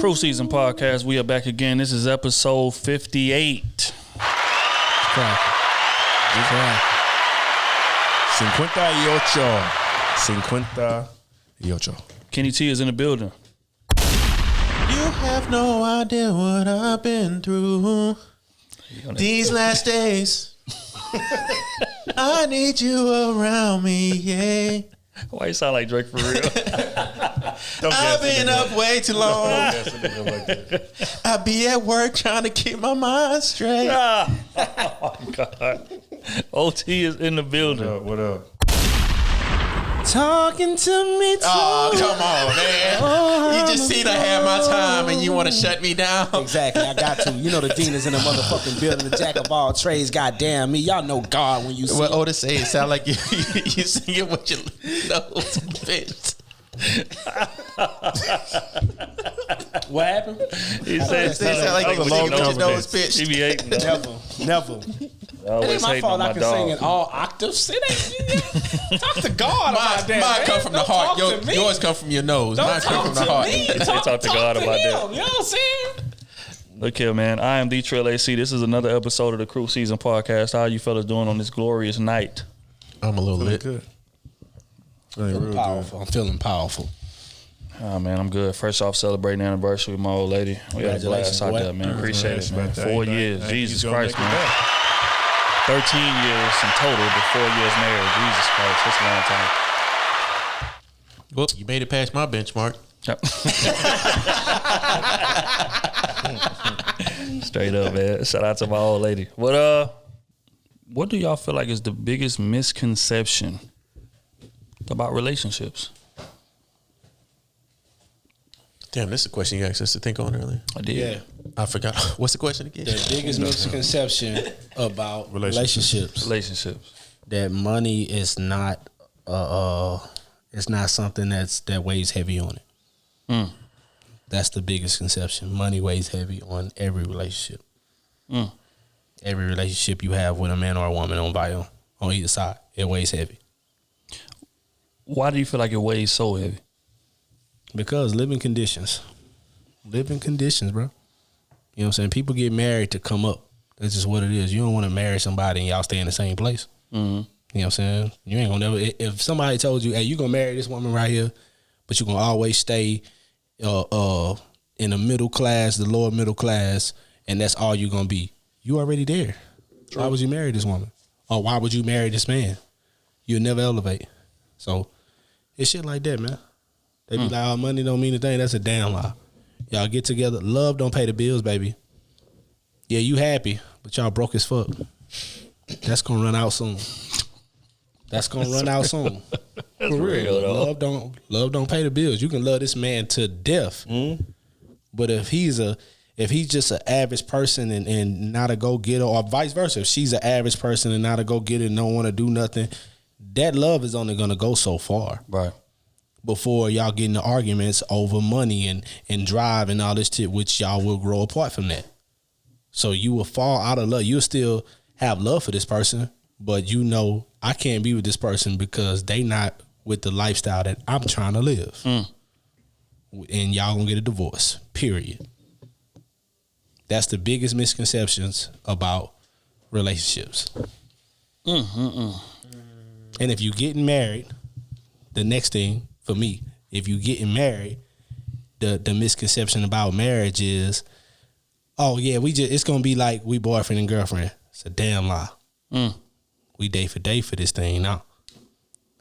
Krew Season Podcast. We are back again. This is episode 58. 58. Kenny T is in the building. You have no idea what I've been through these last days. I need you around me, yeah. Why you sound like Drake for real? I've been up way too long. I be at work trying to keep my mind straight. Oh my God. OT is in the building. What up? Talking to me too. Oh, come on, man. You just see I have my time and you want to shut me down. Exactly, I got to. You know the dean is in the motherfucking building, the jack of all trades, goddamn me. Y'all know God when you see what Otis say, it sound like you singing what you nose fits. What happened? He said it sound like you singing what your nose fits. He be hating. Never. It ain't my fault I can sing in all octaves. It ain't. Talk to God about that. Mine come from the heart. Yours come from your nose. Mine come from the heart. Talk to God about that. You know what I'm saying? Look here, man. I am the Trill AC. This is another episode of the Krew Season Podcast. How are you fellas doing on this glorious night? I'm a little lit. Good. I'm feeling powerful. Oh, man, I'm good. First off, celebrating the anniversary with my old lady. We had a blast out there, man. Appreciate it, man. 4 years. Jesus Christ, man. 13 years in total, but 4 years married. Jesus Christ, that's a long time. Well, you made it past my benchmark. Yep. Straight up, man. Shout out to my old lady. What do y'all feel like is the biggest misconception about relationships? Damn, this is a question you asked us to think on earlier. I did. Yeah. I forgot. What's the question again? The biggest misconception about relationships. That money is not it's not something that weighs heavy on it. That's the biggest conception. Money weighs heavy on every relationship. Every relationship you have with a man or a woman on either side, it weighs heavy. Why do you feel like it weighs so heavy? Because living conditions, bro. You know what I'm saying? People get married to come up. That's just what it is. You don't want to marry somebody and y'all stay in the same place. You know what I'm saying? You ain't gonna never. If somebody told you, hey, you gonna marry this woman right here, but you gonna always stay in the middle class, the lower middle class, and that's all you gonna be. You already there. True. Why would you marry this woman? Or why would you marry this man? You'll never elevate. So it's shit like that, man. They be like, oh, money don't mean a thing. That's a damn lie. Y'all get together. Love don't pay the bills, baby. Yeah, you happy, but y'all broke as fuck. That's gonna run out soon. For real, though. Love don't pay the bills. You can love this man to death, but if he's just an average person and not a go getter, or vice versa, if she's an average person and not a go getter and don't want to do nothing, that love is only gonna go so far, right? Before y'all get into arguments over money and drive and all this shit, which y'all will grow apart from that. So you will fall out of love. You'll still have love for this person, but you know I can't be with this person because they not with the lifestyle that I'm trying to live. And y'all gonna get a divorce, period. That's the biggest misconceptions about relationships. And if you getting married, the next thing, for me, if you getting married, the misconception about marriage is, oh yeah, it's gonna be like we boyfriend and girlfriend. It's a damn lie. We day for day for this thing now.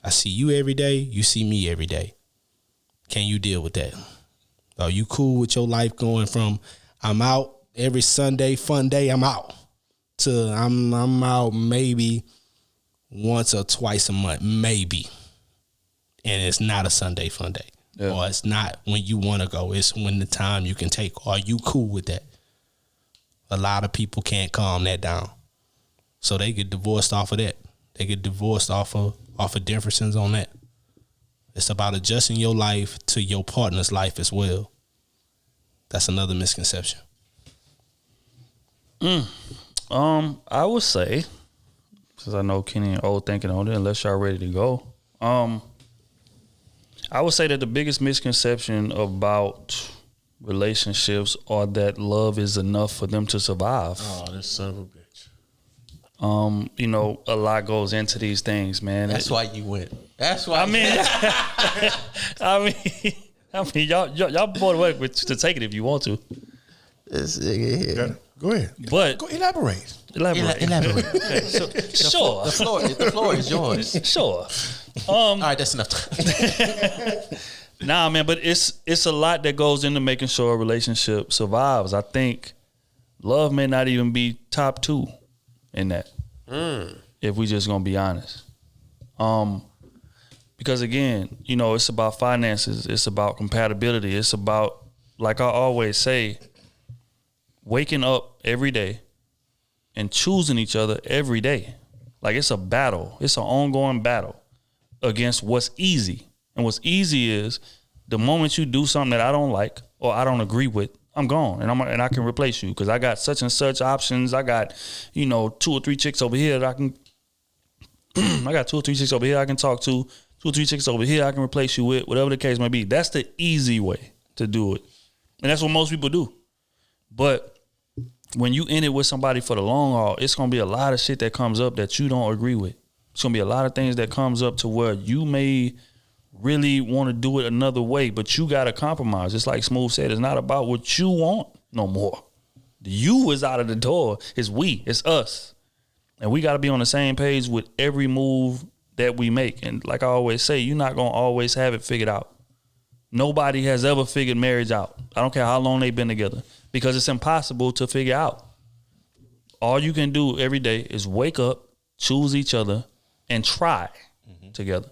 I see you every day, you see me every day. Can you deal with that? Are you cool with your life going from I'm out every Sunday, fun day, I'm out, to I'm out maybe once or twice a month, maybe. And it's not a Sunday fun day. Yeah. Or it's not when you want to go. It's when the time you can take. Are you cool with that? A lot of people can't calm that down. So they get divorced off of that. They get divorced off of differences on that. It's about adjusting your life to your partner's life as well. That's another misconception. I would say, since I know Kenny and old thinking on it, unless y'all ready to go. I would say that the biggest misconception about relationships or that love is enough for them to survive. Oh, this son of a bitch. You know, a lot goes into these things, man. That's why you went. That's why. I mean, y'all both welcome to take it if you want to. This nigga here. Go ahead. But Go elaborate. Elaborate. Okay, Sure. The floor is yours. Sure. All right, that's enough time. Nah, man, but it's a lot that goes into making sure a relationship survives. I think love may not even be top 2 in that. If we just gonna be honest. Because again, you know, it's about finances, it's about compatibility, it's about, like I always say, waking up every day and choosing each other every day. Like, it's a battle. It's an ongoing battle against what's easy. And what's easy is the moment you do something that I don't like or I don't agree with, I'm gone and I can replace you because I got such and such options. I got, you know, 2 or 3 chicks over here that I can I got 2 or 3 chicks over here I can talk to, 2 or 3 chicks over here I can replace you with, whatever the case may be. That's the easy way to do it. And that's what most people do. But when you in it with somebody for the long haul, it's going to be a lot of shit that comes up that you don't agree with. It's going to be a lot of things that comes up to where you may really want to do it another way, but you got to compromise. Just like Smooth said, it's not about what you want no more. The you is out of the door. It's we. It's us. And we got to be on the same page with every move that we make. And like I always say, you're not going to always have it figured out. Nobody has ever figured marriage out. I don't care how long they've been together, because it's impossible to figure out. All you can do every day is wake up, choose each other, and try together.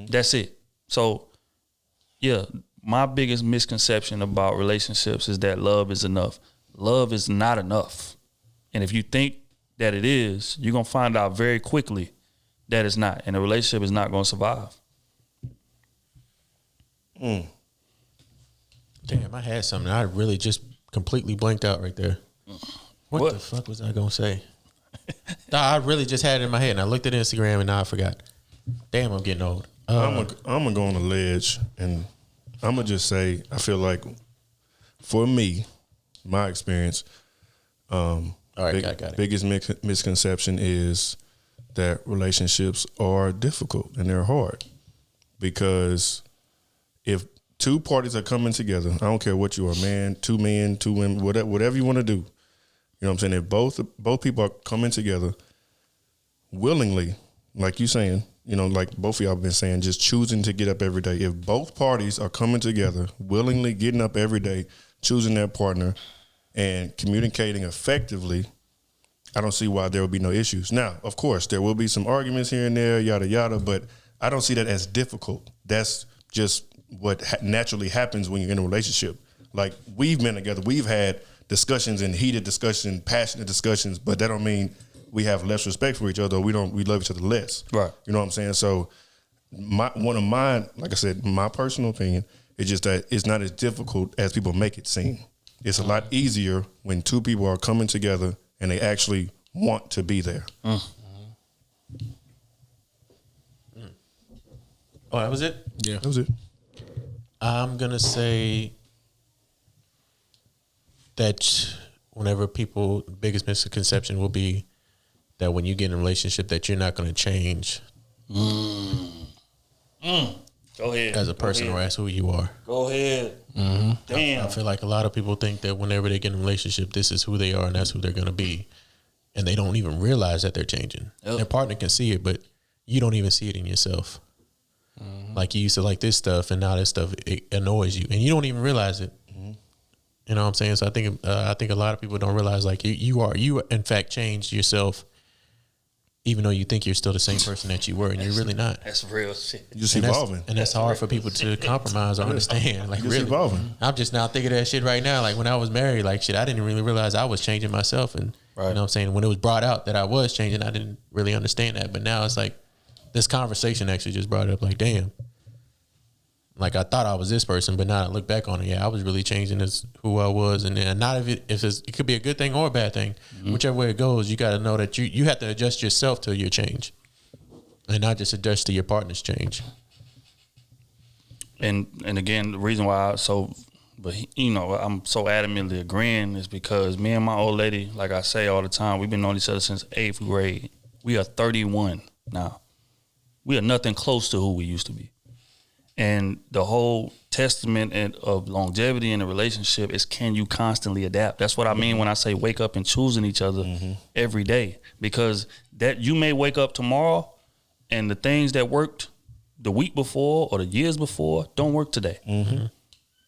That's it. So, yeah, my biggest misconception about relationships is that love is enough. Love is not enough. And if you think that it is, you're going to find out very quickly that it's not. And the relationship is not going to survive. Damn, I had something. I really just completely blanked out right there. What the fuck was I going to say? Nah, I really just had it in my head, and I looked at Instagram, and now I forgot. Damn, I'm getting old. I'm gonna go on a ledge, and I'm gonna just say I feel like, for me, my experience, All right, got it. biggest misconception is that relationships are difficult and they're hard, because if 2 parties are coming together, I don't care what you are, men, 2 women, whatever you want to do, you know what I'm saying? If both people are coming together willingly, like you saying, you know, like both of y'all have been saying, just choosing to get up every day. If both parties are coming together, willingly getting up every day, choosing their partner, and communicating effectively, I don't see why there will be no issues. Now, of course, there will be some arguments here and there, yada, yada, but I don't see that as difficult. That's just what naturally happens when you're in a relationship. Like, we've been together, we've had discussions and heated discussions, passionate discussions, but that don't mean we have less respect for each other. We love each other less. Right. You know what I'm saying? So one of mine, like I said, my personal opinion is just that it's not as difficult as people make it seem. It's a lot easier when 2 people are coming together and they actually want to be there. Oh, that was it? Yeah. That was it. I'm going to say that whenever biggest misconception will be that when you get in a relationship that you're not going to change Go ahead. as a person or as who you are. Go ahead. Damn. I feel like a lot of people think that whenever they get in a relationship, this is who they are and that's who they're going to be. And they don't even realize that they're changing. Yep. Their partner can see it, but you don't even see it in yourself. Like, you used to like this stuff, and now this stuff, it annoys you, and you don't even realize it. You know what I'm saying? So I think a lot of people don't realize, like, you in fact changed yourself, even though you think you're still the same person that you were, and you're really not. That's real shit. You're just evolving. And that's hard for people to compromise or understand. Like, You're really, just evolving. I'm just now thinking of that shit right now. Like, when I was married, like, shit, I didn't really realize I was changing myself, and Right. you know what I'm saying? When it was brought out that I was changing, I didn't really understand that. But now it's like, this conversation actually just brought it up, like, damn. Like, I thought I was this person, but now I look back on it, I was really changing as who I was. And then not if it could be a good thing or a bad thing. Whichever way it goes, you got to know that you have to adjust yourself to your change, and not just adjust to your partner's change. And again, the reason why but I'm so adamantly agreeing is because me and my old lady, like I say all the time, we've been knowing each other since 8th grade. We are 31 now. We are nothing close to who we used to be. And the whole testament of longevity in a relationship is, can you constantly adapt? That's what I mean when I say wake up and choosing each other every day. Because that you may wake up tomorrow and the things that worked the week before or the years before don't work today.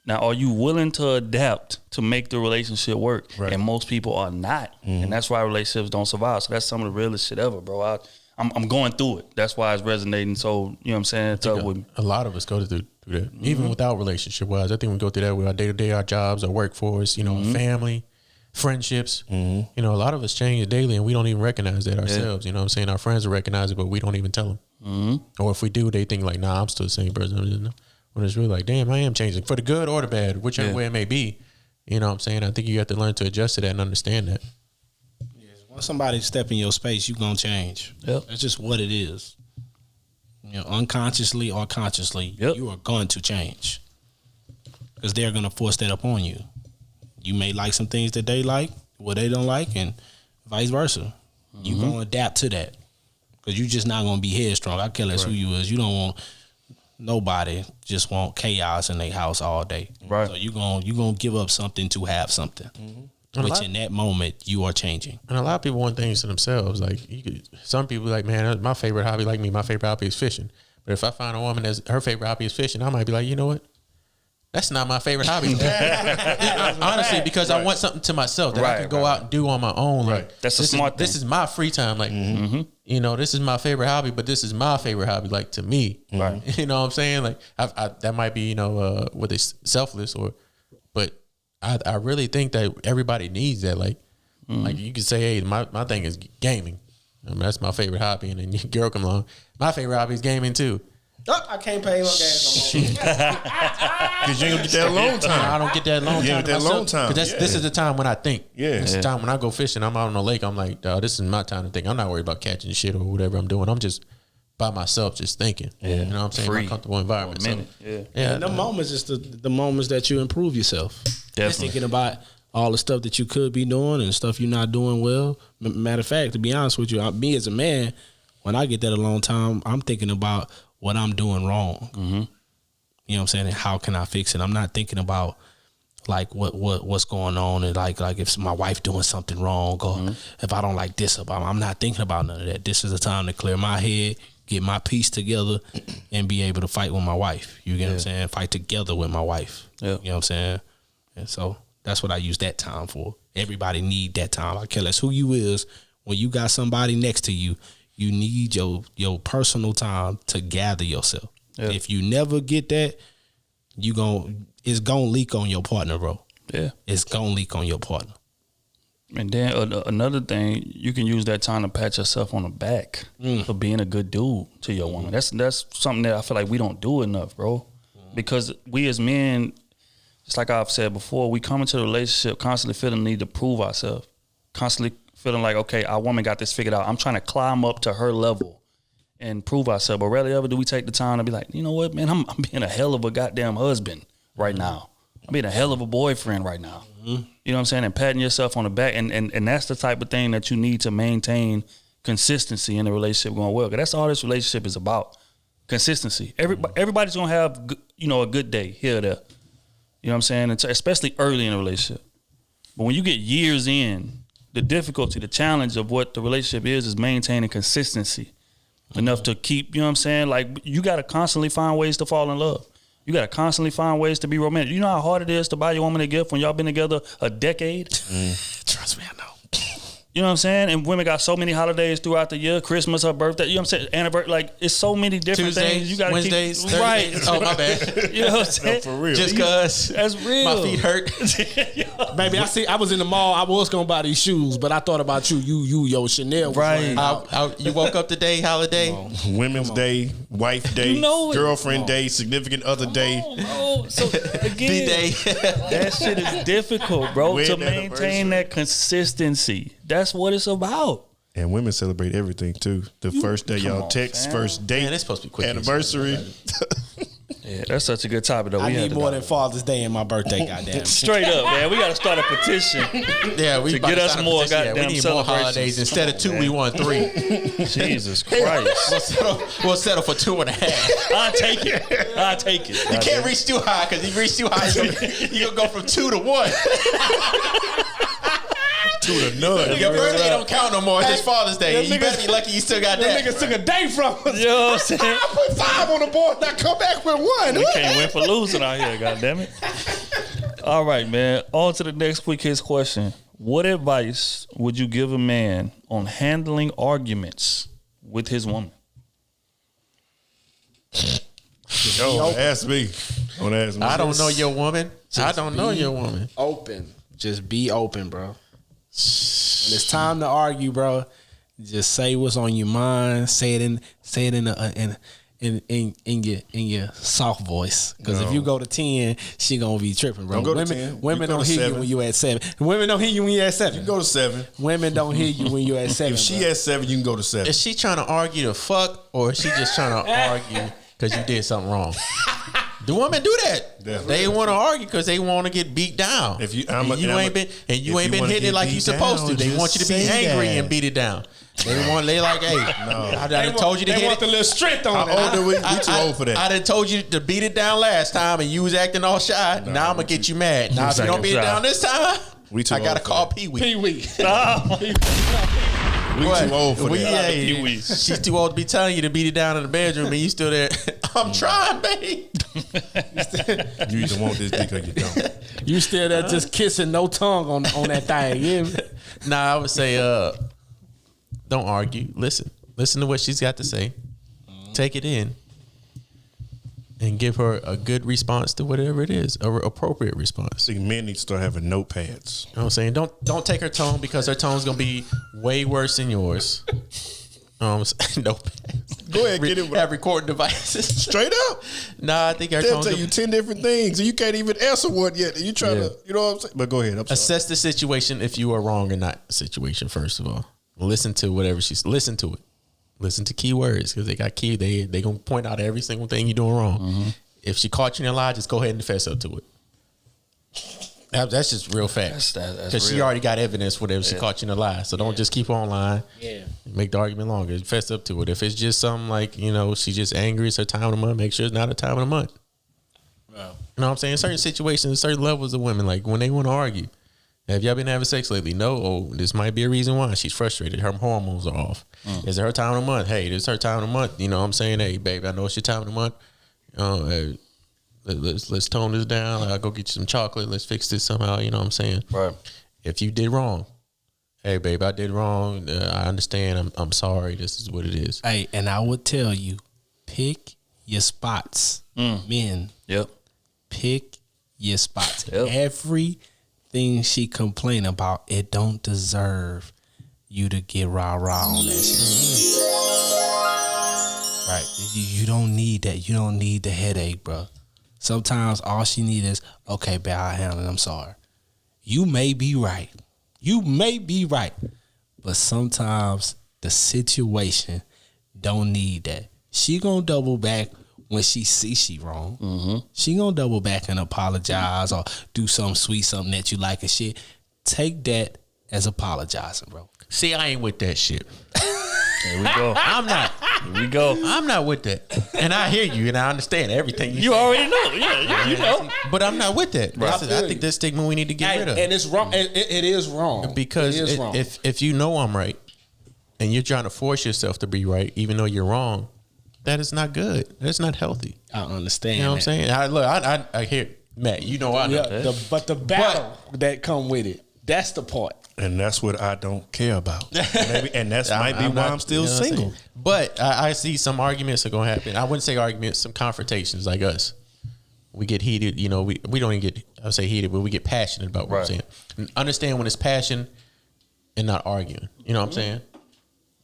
Now, are you willing to adapt to make the relationship work? Right. And most people are not. And that's why relationships don't survive. So that's some of the realest shit ever, bro. I'm going through it. That's why it's resonating so, you know what I'm saying, tough with me. A lot of us go through that, even without relationship-wise. I think we go through that with our day-to-day, our jobs, our workforce, family, friendships. A lot of us change daily, and we don't even recognize that ourselves. You know what I'm saying? Our friends will recognize it, but we don't even tell them. Or if we do, they think like, nah, I'm still the same person. When it's really like, damn, I am changing. For the good or the bad, whichever way it may be. You know what I'm saying? I think you have to learn to adjust to that and understand that. Once somebody step in your space, you're going to change. Yep. That's just what it is. Unconsciously or consciously, you are going to change. Because they're going to force that upon you. You may like some things that they like, what they don't like, and vice versa. You're going to adapt to that. Because you're just not going to be headstrong. I care less who you is. You don't want nobody just want chaos in their house all day. Right. So you're gonna give up something to have something. Which in that moment you are changing. And a lot of people want things to themselves. Like some people like, man, my favorite hobby, like me, my favorite hobby is fishing. But if I find a woman that's her favorite hobby is fishing, I might be like, you know what? That's not my favorite hobby. Honestly, because I want something to myself that I can go out and do on my own. Like that's a smart thing. This is my free time. Like, this is my favorite hobby, but this is my favorite hobby. Like to me, you know what I'm saying? Like that might be, whether it's selfless but I really think that everybody needs that. Like you could say, hey, my thing is gaming. I mean, that's my favorite hobby, and then your girl come along. My favorite hobby is gaming too. Oh, I can't pay no gas no more. Because you ain't gonna get that alone time. I don't get that alone time. You ain't get that alone time. Because this is the time when I think. Yeah. This is the time when I go fishing. I'm out on the lake. I'm like, this is my time to think. I'm not worried about catching shit or whatever I'm doing. I'm just by myself, just thinking. You know what I'm saying? Free. My comfortable environment. So, And the moments is the moments that you improve yourself. Definitely. Just thinking about all the stuff that you could be doing and stuff you're not doing well. Matter of fact, to be honest with you, me as a man, when I get that alone time, I'm thinking about what I'm doing wrong. You know what I'm saying? And how can I fix it? I'm not thinking about like what's going on and like if my wife doing something wrong or if I don't like this about I'm not thinking about none of that. This is the time to clear my head, get my piece together, and be able to fight with my wife. You get what I'm saying? Fight together with my wife. You know what I'm saying? And so that's what I use that time for. Everybody need that time. I care less who you is. When you got somebody next to you, you need your personal time to gather yourself. If you never get that, it's gonna leak on your partner, bro. Yeah, it's gonna leak on your partner. And then another thing, you can use that time to pat yourself on the back for being a good dude to your woman. That's something that I feel like we don't do enough, bro. Because we as men, just like I've said before, we come into a relationship constantly feeling the need to prove ourselves, constantly feeling like, okay, our woman got this figured out. I'm trying to climb up to her level and prove ourselves. But rarely ever do we take the time to be like, you know what, man, I'm being a hell of a goddamn husband right now. I'm being a hell of a boyfriend right now. You know what I'm saying? And patting yourself on the back. And that's the type of thing that you need to maintain consistency in the relationship going well. Because that's all this relationship is about. Consistency. Everybody's going to have, a good day here or there. You know what I'm saying? Especially early in a relationship. But when you get years in, the difficulty, the challenge of what the relationship is maintaining consistency enough to keep, you know what I'm saying? Like, you got to constantly find ways to fall in love. You got to constantly find ways to be romantic. You know how hard it is to buy your woman a gift when y'all been together a decade? Trust me, I know. You know what I'm saying? And women got so many holidays throughout the year. Christmas, her birthday, you know what I'm saying? Anniversary, like, it's so many different things. You got to Wednesdays, keep Thursdays. right. Oh, my bad. You know what I'm saying? No, for real. Just cause that's real. My feet hurt. Baby, I was in the mall. I was gonna buy these shoes, but I thought about your Chanel. Right. You woke up today, holiday. Women's Day, wife day, girlfriend day, significant other day. So again, D-Day. that shit is difficult, bro, to maintain that consistency. That's what it's about. And women celebrate everything too. The first day y'all text, first date, Man, it's supposed to be quick. anniversary. Yeah, that's such a good topic, though. I need more than Father's Day and my birthday, goddamn. Straight up, man. We got to start a petition. Yeah, we to get us more goddamn we need more holidays. Instead of 2, man. We want 3. Jesus Christ. We'll settle for 2.5. I'll take it. You can't reach too high, because if you reach too high, you're going to go from 2 to 1. 2 to none. Your birthday don't count no more. It's just Father's Day. You better be lucky you still got that. Niggas took a day from us. You know what I'm saying? I put 5 on the board. Now come back with 1. We can't win for losing out here, goddammit. All right, man. On to the next quick hits question. What advice would you give a man on handling arguments with his woman? Ask me. Don't ask me. I don't know your woman. I don't know your woman. Open. Just be open, bro. When it's time to argue, bro, just say what's on your mind. Say it in your soft voice. Because if you go to 10, she gonna be tripping, bro. Don't go to 10. Women don't hear 7. You when you at 7. Women don't hear you when you at 7. You can go to 7. Women don't hear you when you at 7. If she at 7, you can go to 7. Is she trying to argue to fuck, or is she just trying to argue because you did something wrong? The women do that. Definitely. They want to argue because they want to get beat down. If you ain't been hitting it like you supposed to. They want you to be angry and beat it down. They like, hey, I done told you to hit it. They want the little strength on it. How old are we? We too old for that. I done told you to beat it down last time, and you was acting all shy. Now I'm gonna get you mad. Now if you don't beat it down this time, I gotta call Pee-wee. Pee-wee. We too old for that. She's too old to be telling you to beat it down in the bedroom, and you still there. I'm trying, babe. You either want this dick or you don't. You still there just kissing, no tongue on that thing. Yeah. Nah, I would say, don't argue. Listen to what she's got to say. Take it in, and give her a good response to whatever it is, an appropriate response. See, men need to start having notepads. You know what I'm saying? Don't take her tone, because her tone's gonna be way worse than yours. Notepads. Go ahead, get it. Have recording devices. Straight up. Nah, I think our they'll tell you 10 different things, and you can't even answer one yet. You trying to, you know what I'm saying? But go ahead. Assess the situation, if you are wrong or not. Situation, first of all. Listen to whatever listen to it. Listen to keywords, because they got they gonna point out every single thing you're doing wrong. Mm-hmm. If she caught you in a lie, just go ahead and fess up to it. That's just real facts. Because she already got evidence whatever she caught you in a lie. So don't just keep on lying. Yeah. Make the argument longer. Fess up to it. If it's just something like, she's just angry, it's her time of the month, make sure it's not her time of the month. Wow. You know what I'm saying? Certain situations, certain levels of women, like when they want to argue. Have y'all been having sex lately? No. Oh, this might be a reason why. She's frustrated. Her hormones are off. Is it her time of the month? Hey, this is her time of the month. You know what I'm saying? Hey, babe, I know it's your time of the month. Hey, let's tone this down. I'll go get you some chocolate. Let's fix this somehow. You know what I'm saying? Right. If you did wrong, hey, babe, I did wrong. I understand. I'm sorry. This is what it is. Hey, and I would tell you, pick your spots. Men. Yep. Pick your spots. Yep. Everything she complain about, it don't deserve you to get rah-rah on that shit. Right. You don't need that. You don't need the headache, bro. Sometimes all she need is, okay, babe, I'll handle it. I'm sorry. You may be right. But sometimes the situation don't need that. She gonna double back when she sees she wrong. Mm-hmm. She gonna double back and apologize or do something sweet, something that you like and shit. Take that as apologizing, bro. See, I ain't with that shit. There we go. I'm not. Here we go. I'm not with that. And I hear you and I understand everything you say. Already know. Yeah, you know. But I'm not with that. Right. I think that's stigma we need to get rid of. And it's wrong. It is wrong. Because if you know I'm right and you're trying to force yourself to be right, even though you're wrong, that is not good. That's not healthy. I understand. You know what I'm saying? I hear, Matt, you know I know. But the battle that come with it, that's the part. And that's what I don't care about. And that's might be why I'm still single. But I see some arguments are going to happen. I wouldn't say arguments, some confrontations like us. We get heated. We don't even get, I would say heated, but we get passionate about what I'm saying. And understand when it's passion and not arguing. You know what I'm saying?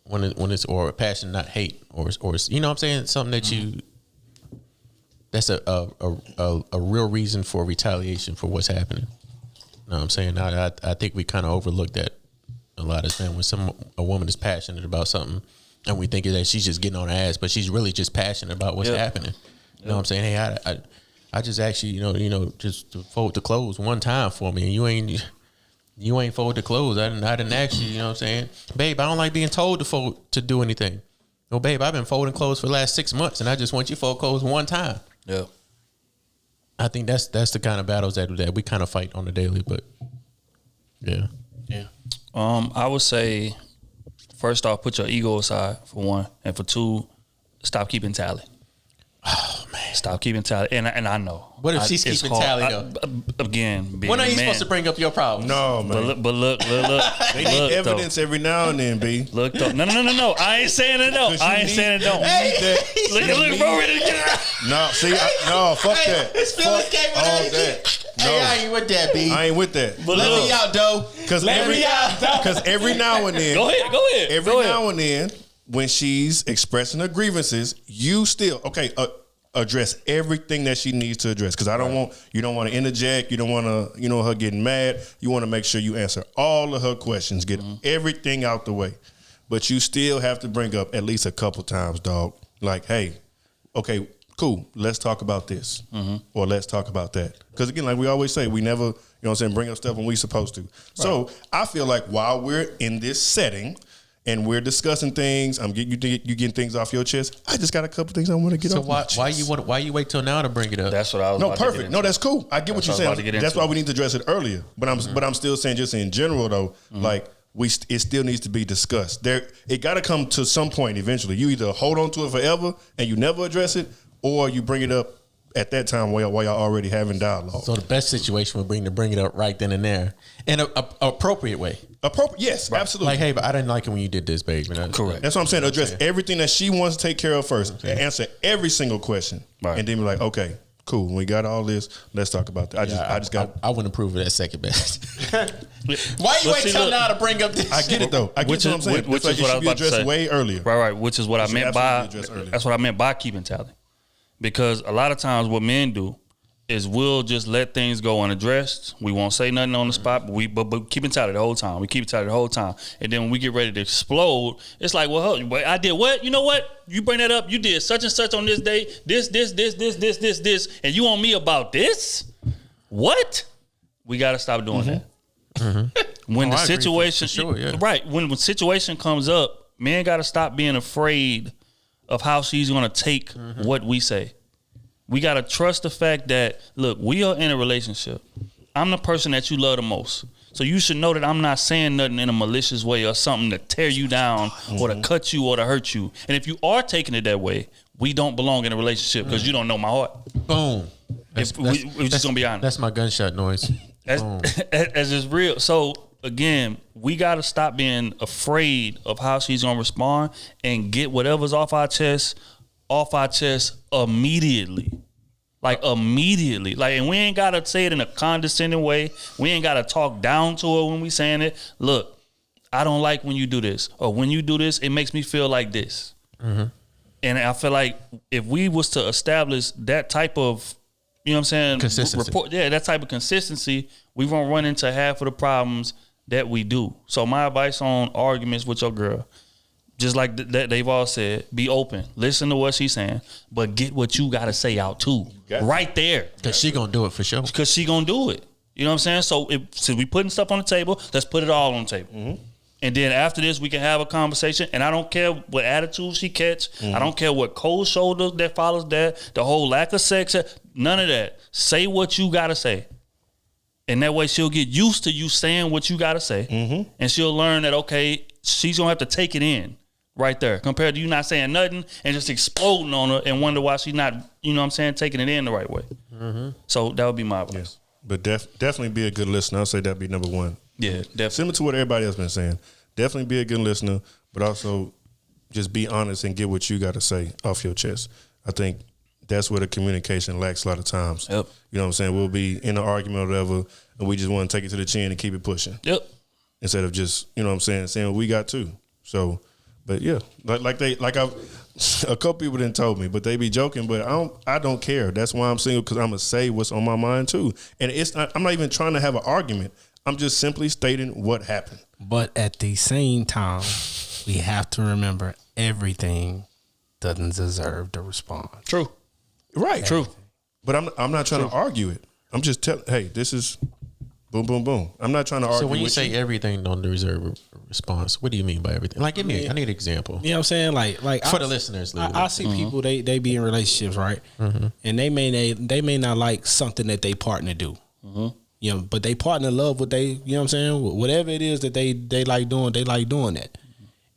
When it's or passion, not hate, or you know what I'm saying? Something that that's a real reason for retaliation for what's happening. You know what I'm saying? I think we kind of overlook that a lot of time when a woman is passionate about something and we think that she's just getting on her ass, but she's really just passionate about what's happening. You know what I'm saying? Hey, I just actually, just to fold the clothes one time for me, and you ain't fold the clothes. I didn't ask you. You know what I'm saying, babe? I don't like being told to do anything. No, babe, I've been folding clothes for the last 6 months, and I just want you to fold clothes one time. Yeah. I think that's the kind of battles that we kind of fight on the daily. But yeah. I would say, first off, put your ego aside for one, and for two, stop keeping tally. Oh man, stop keeping tally. And I know. What if she's keeping tally though? Again, when are you supposed to bring up your problems? No, man. But look. They need evidence every now and then, B. Look, though. No. I ain't saying it. No, I ain't saying it. Don't. Look, bro, ready to get out. No, see, fuck that. His feelings came with all that. No, I ain't with that, B. I ain't with that. But let me out, though. Because every now and then, go ahead. Every now and then, when she's expressing her grievances, you still address everything that she needs to address. Because you don't want to interject. You don't want to, her getting mad. You want to make sure you answer all of her questions, get everything out the way. But you still have to bring up at least a couple times, dog. Like, hey, okay, cool. Let's talk about this, or let's talk about that. Because again, like we always say, we never, bring up stuff when we supposed to. Right. So I feel like while we're in this setting and we're discussing things, you getting things off your chest. I just got a couple things I want to get off my chest. So why you wait till now to bring it up? That's what I was. No, perfect. No, that's cool. I get what you're saying. That's why we need to address it earlier. But I'm still saying, just in general though, like it still needs to be discussed. It got to come to some point eventually. You either hold on to it forever and you never address it, or you bring it up at that time while y'all already having dialogue. So the best situation would be to bring it up right then and there in an appropriate way. Yes, right. Absolutely. Like, hey, but I didn't like it when you did this, babe. Correct. That's what I'm saying. Address everything that she wants to take care of first. And answer every single question. Right. And then be like, okay, cool. We got all this. Let's talk about that. I wouldn't approve of that second best. Why you wait till now to bring up this? I get it though. I get what I'm saying. Which is what I was about to say. Way earlier. Right. Which is what I meant by. That's what I meant by keeping tally. Because a lot of times what men do is we'll just let things go unaddressed. We won't say nothing on the spot, but keeping tally the whole time. We keep tally the whole time. And then when we get ready to explode, it's like, well, I did what? You know what? You bring that up. You did such and such on this day. This. And you on me about this? What? We got to stop doing that. Mm-hmm. When the situation, right. When the situation comes up, men got to stop being afraid of how she's going to take what we say. We got to trust the fact that, look, we are in a relationship. I'm the person that you love the most. So you should know that I'm not saying nothing in a malicious way or something to tear you down or to cut you or to hurt you. And if you are taking it that way, we don't belong in a relationship because you don't know my heart. Boom. We're just going to be honest. That's my gunshot noise. As is real. So, again, we got to stop being afraid of how she's going to respond and get whatever's off our chest immediately. Like, immediately. Like, and we ain't got to say it in a condescending way. We ain't got to talk down to her when we saying it. Look, I don't like when you do this. Or when you do this, it makes me feel like this. Mm-hmm. And I feel like if we was to establish that type of, you know what I'm saying? Consistency. That type of consistency, we won't run into half of the problems that we do. So my advice on arguments with your girl, just like that they've all said, be open. Listen to what she's saying, but get what you got to say out too. Right there. Because she going to do it for sure. Because she going to do it. You know what I'm saying? So since we putting stuff on the table, let's put it all on the table. Mm-hmm. And then after this, we can have a conversation. And I don't care what attitude she catch. Mm-hmm. I don't care what cold shoulder that follows that, the whole lack of sex, none of that. Say what you got to say. And that way she'll get used to you saying what you got to say. Mm-hmm. And she'll learn that, okay, she's going to have to take it in right there compared to you not saying nothing and just exploding on her and wonder why she's not, you know what I'm saying, taking it in the right way. Mm-hmm. So that would be my advice. Yes. But definitely be a good listener. I'll say that'd be number one. Yeah, definitely. Similar to what everybody else been saying. Definitely be a good listener, but also just be honest and get what you got to say off your chest. I think that's where the communication lacks a lot of times. Yep. You know what I'm saying? We'll be in an argument or whatever, and we just want to take it to the chin and keep it pushing. Yep. Instead of just, you know what I'm saying what we got too. So, but yeah, a couple people didn't told me, but they be joking, but I don't care. That's why I'm single, because I'm going to say what's on my mind too. And I'm not even trying to have an argument. I'm just simply stating what happened. But at the same time, we have to remember everything doesn't deserve the response. True. Right. True. But I'm not trying to argue it. I'm just telling, hey, this is boom, boom, boom. I'm not trying to argue. So when you with say everything don't deserve a response, what do you mean by everything? Like, I need an example. You know what I'm saying? Like For the listeners, I see people they be in relationships, right? And they may not like something that they partner do. You know, but they partner love what they, you know what I'm saying? Whatever it is that they like doing that.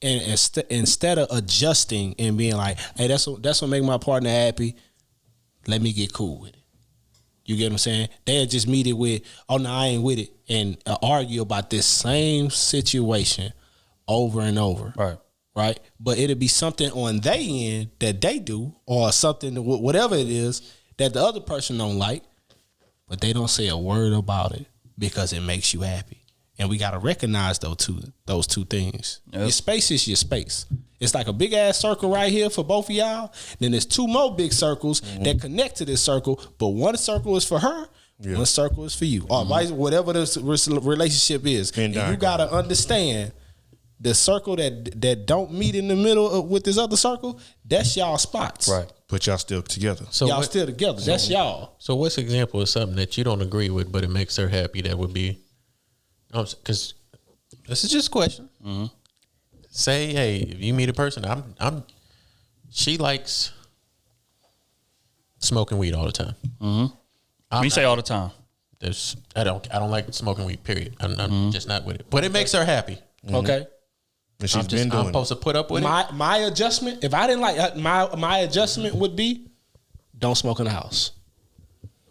And instead of adjusting and being like, hey, that's what make my partner happy, let me get cool with it. You get what I'm saying? They'll just meet it with, oh no, I ain't with it, and argue about this same situation over and over. Right? But it'll be something on their end that they do, or something, whatever it is, that the other person don't like, but they don't say a word about it because it makes you happy. And we got to recognize those two things. Yep. Your space is your space. It's like a big ass circle right here for both of y'all. Then there's two more big circles that connect to this circle, but one circle is for her, one circle is for you. Or whatever this relationship is. And you got to understand the circle that don't meet in the middle with this other circle, that's y'all spots. Right. But y'all still together. So y'all still together. That's y'all. So what's an example of something that you don't agree with, but it makes her happy? That would be, because this is just a question. Say, hey, if you meet a person, she likes smoking weed all the time. We say all the time. I don't like smoking weed. Period. I'm just not with it. But it makes her happy. Okay. And she's been doing I'm supposed to put up with it. My adjustment, if I didn't like my adjustment would be, don't smoke in the house,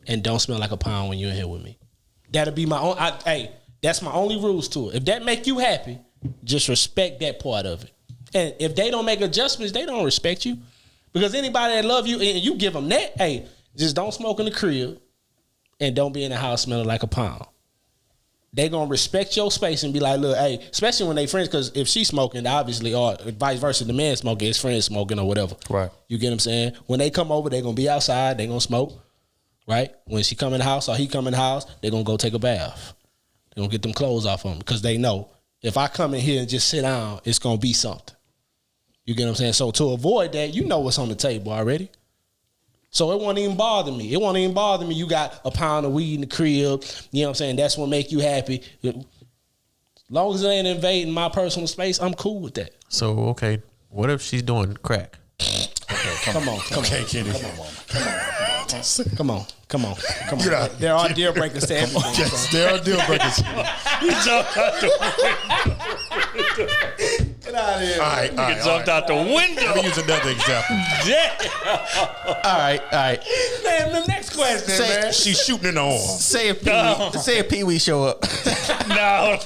and don't smell like a pound when you're in here with me. That'll be my own. That's my only rules to it. If that make you happy, just respect that part of it. And if they don't make adjustments, they don't respect you. Because anybody that love you and you give them that, hey, just don't smoke in the crib and don't be in the house smelling like a pound. They gonna respect your space and be like, look, hey, especially when they friends, because if she's smoking, obviously, or vice versa, the man smoking, his friend smoking or whatever. Right. You get what I'm saying? When they come over, they gonna be outside, they gonna smoke. Right? When she come in the house or he come in the house, they gonna go take a bath. They gonna get them clothes off them because they know if I come in here and just sit down, it's gonna be something. You get what I'm saying? So to avoid that, you know what's on the table already. So it won't even bother me. It won't even bother me. You got a pound of weed in the crib. You know what I'm saying? That's what make you happy. As long as it ain't invading my personal space, I'm cool with that. So, okay, what if she's doing crack? Okay, come on. Kenny. Come on. There are deal breakers to everything. Yes, there are deal breakers. He jumped out the window. Get out of here. All right. He jumped out the window. Let me use another example. Yeah. All right. Man, the next question, man. She's shooting in the arm. Say if Pee Wee show up. No.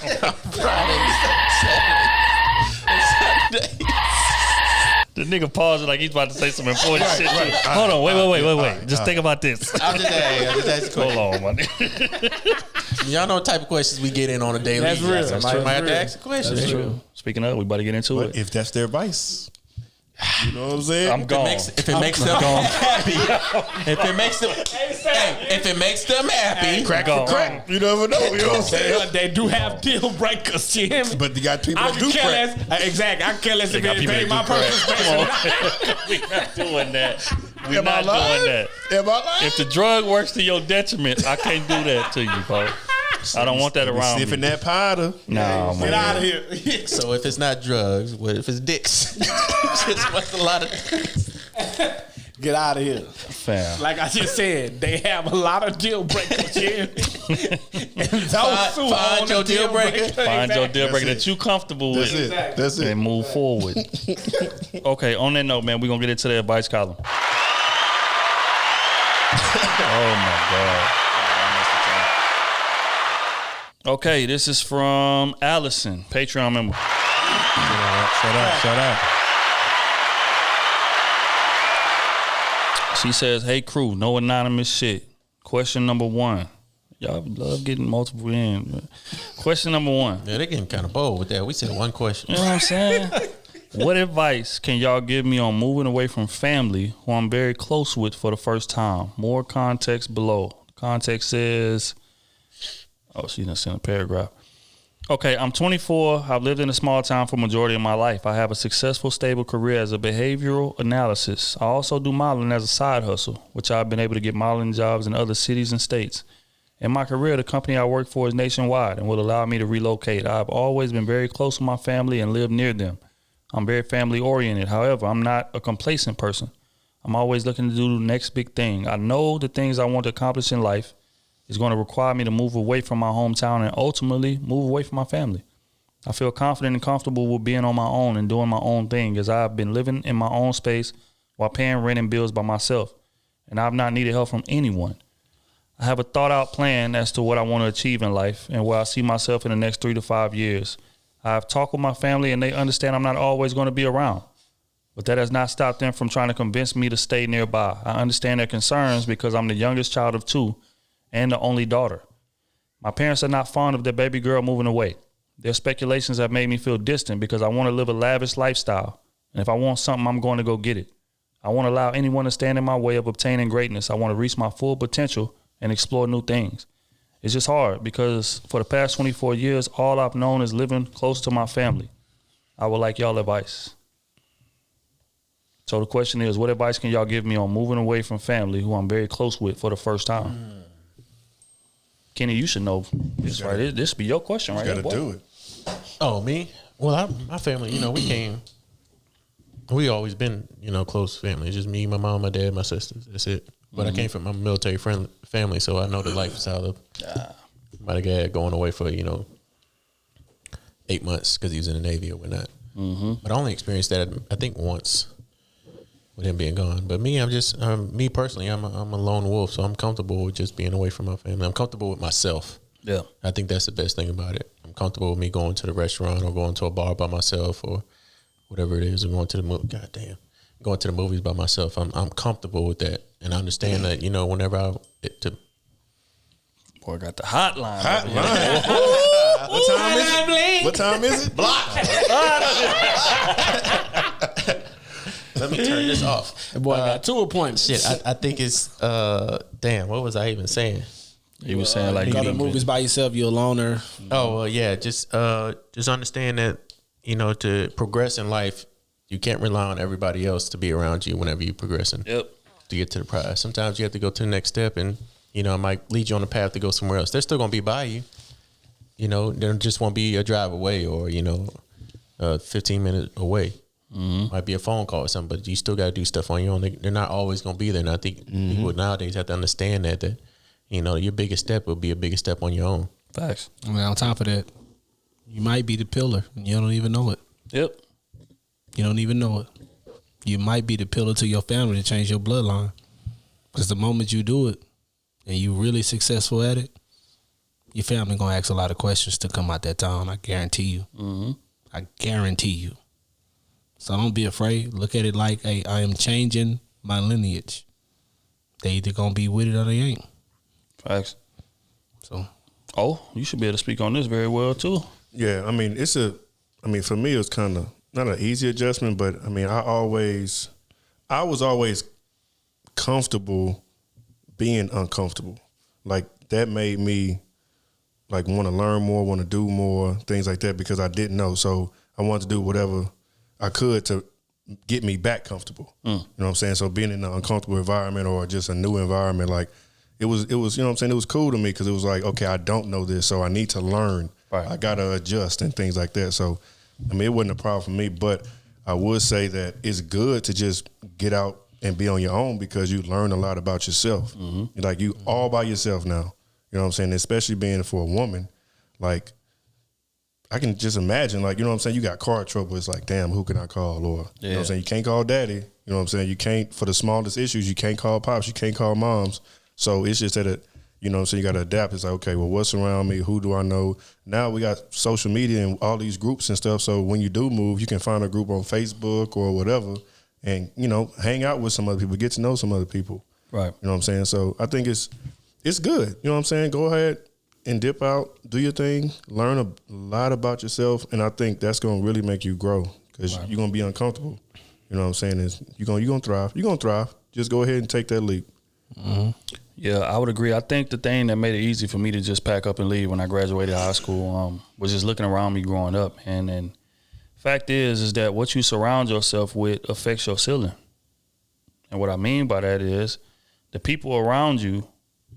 The nigga paused like he's about to say some important shit. Right. Hold on, wait. Just think about this. I'm just asking. Hold on, my nigga. Y'all know what type of questions we get in on a daily. That's real. Somebody might have to ask a question. That's true. Speaking of, we about to get into it. If that's their vice, you know what I'm saying? I'm gone. If it makes them happy, if it makes them happy, crack for crack. You never know. You know what I'm saying? They do have deal breakers, you hear me? But you got people I that do can care crack. less. Exactly. I can care less if got it people pay that my do crack. personal space. We're not doing that. We're Am I not lying? doing that. Am I lying? If the drug works to your detriment, I can't do that to you, bro. I don't want that around me. Sniffing that powder. No, man. Get out of here. So if it's not drugs, what if it's dicks? Just what's a lot of. Get out of here. Fam. Like I just said, they have a lot of deal breakers here. And those who Find own your the deal breaker. Find your deal breaker That's that you comfortable with. That's it. And move forward. Okay, on that note, man, we're going to get into the advice column. Oh, my God. Okay, this is from Allison, Patreon member. Shout out. She says, hey, Krew, no anonymous shit. Question number 1. Y'all love getting multiple in. Question number 1. Yeah, they're getting kind of bold with that. We said one question. You know what I'm saying? What advice can y'all give me on moving away from family who I'm very close with for the first time? More context below. Context says, oh, she done sent a paragraph. Okay, I'm 24. I've lived in a small town for majority of my life. I have a successful, stable career as a behavioral analysis. I also do modeling as a side hustle, which I've been able to get modeling jobs in other cities and states. In my career, the company I work for is nationwide and will allow me to relocate. I've always been very close to my family and lived near them. I'm very family oriented. However, I'm not a complacent person. I'm always looking to do the next big thing. I know the things I want to accomplish in life is going to require me to move away from my hometown and ultimately move away from my family. I feel confident and comfortable with being on my own and doing my own thing, as I've been living in my own space while paying rent and bills by myself, and I've not needed help from anyone. I have a thought out plan as to what I want to achieve in life and where I see myself in the next 3 to 5 years. I've talked with my family and they understand I'm not always going to be around, but that has not stopped them from trying to convince me to stay nearby. I understand their concerns because I'm the youngest child of 2 and the only daughter. My parents are not fond of their baby girl moving away. Their speculations have made me feel distant because I want to live a lavish lifestyle. And if I want something, I'm going to go get it. I won't allow anyone to stand in my way of obtaining greatness. I want to reach my full potential and explore new things. It's just hard because for the past 24 years, all I've known is living close to my family. I would like y'all advice. So the question is, what advice can y'all give me on moving away from family who I'm very close with for the first time? Kenny, you should know this, right? This be your question, right? You got to do it. Oh, me? Well, my family, we always been, close family. It's just me, my mom, my dad, my sisters. That's it. But I came from a military family, so I know the lifestyle of my dad going away for, 8 months because he was in the Navy or whatnot. Mm-hmm. But I only experienced that, I think, once with him being gone. But me, I'm just, me personally, I'm a lone wolf, so I'm comfortable with just being away from my family. I'm comfortable with myself. Yeah. I think that's the best thing about it. I'm comfortable with me going to the restaurant or going to a bar by myself or whatever it is, or going to the movie. Goddamn. Going to the movies by myself. I'm comfortable with that. And I understand that, whenever Boy, got the hotline. What time is it? Block. Let me turn this off. That boy got 2 appointments. Shit, I think it's, damn, what was I even saying? He was saying like, you go to movies by yourself, you're a loner. Oh, well, yeah. Just understand that, to progress in life, you can't rely on everybody else to be around you whenever you're progressing. Yep. To get to the prize. Sometimes you have to go to the next step and, it might lead you on the path to go somewhere else. They're still going to be by you. There just won't be a drive away or, 15 minutes away. Mm-hmm. Might be a phone call or something, but you still got to do stuff on your own. They're not always going to be there. And I think people nowadays have to understand that, your biggest step will be a bigger step on your own. Facts. I mean, on top of that, you might be the pillar and you don't even know it. Yep. You don't even know it. You might be the pillar to your family to change your bloodline. Because the moment you do it and you really successful at it, your family going to ask a lot of questions to come out that town. I guarantee you. Mm-hmm. I guarantee you. So don't be afraid. Look at it like, hey, I am changing my lineage. They either going to be with it or they ain't. Facts. So. Oh, you should be able to speak on this very well, too. Yeah, for me, it was kind of not an easy adjustment, but I was always comfortable being uncomfortable. Like that made me like want to learn more, want to do more, things like that, because I didn't know. So I wanted to do whatever I could to get me back comfortable. You know what I'm saying? So being in an uncomfortable environment or just a new environment, like it was, you know what I'm saying? It was cool to me because it was like, okay, I don't know this, so I need to learn. Right. I got to adjust and things like that. So, it wasn't a problem for me, but I would say that it's good to just get out and be on your own because you learn a lot about yourself. Mm-hmm. Like you all by yourself now. You know what I'm saying? Especially being for a woman, like I can just imagine, like, you know what I'm saying? You got car trouble. It's like, damn, who can I call? Or, you know what I'm saying? You can't call daddy. You know what I'm saying? You can't, for the smallest issues, you can't call pops. You can't call moms. So it's just that you know, so you got to adapt. It's like, okay, well, what's around me? Who do I know? Now we got social media and all these groups and stuff. So when you do move, you can find a group on Facebook or whatever and, hang out with some other people, get to know some other people. Right. You know what I'm saying? So I think it's good. You know what I'm saying? Go ahead and dip out, do your thing, learn a lot about yourself. And I think that's going to really make you grow because you're going to be uncomfortable. You know what I'm saying? You're going to thrive. You're going to thrive. Just go ahead and take that leap. Mm-hmm. Yeah, I would agree. I think the thing that made it easy for me to just pack up and leave when I graduated high school was just looking around me growing up. And fact is that what you surround yourself with affects your ceiling. And what I mean by that is the people around you,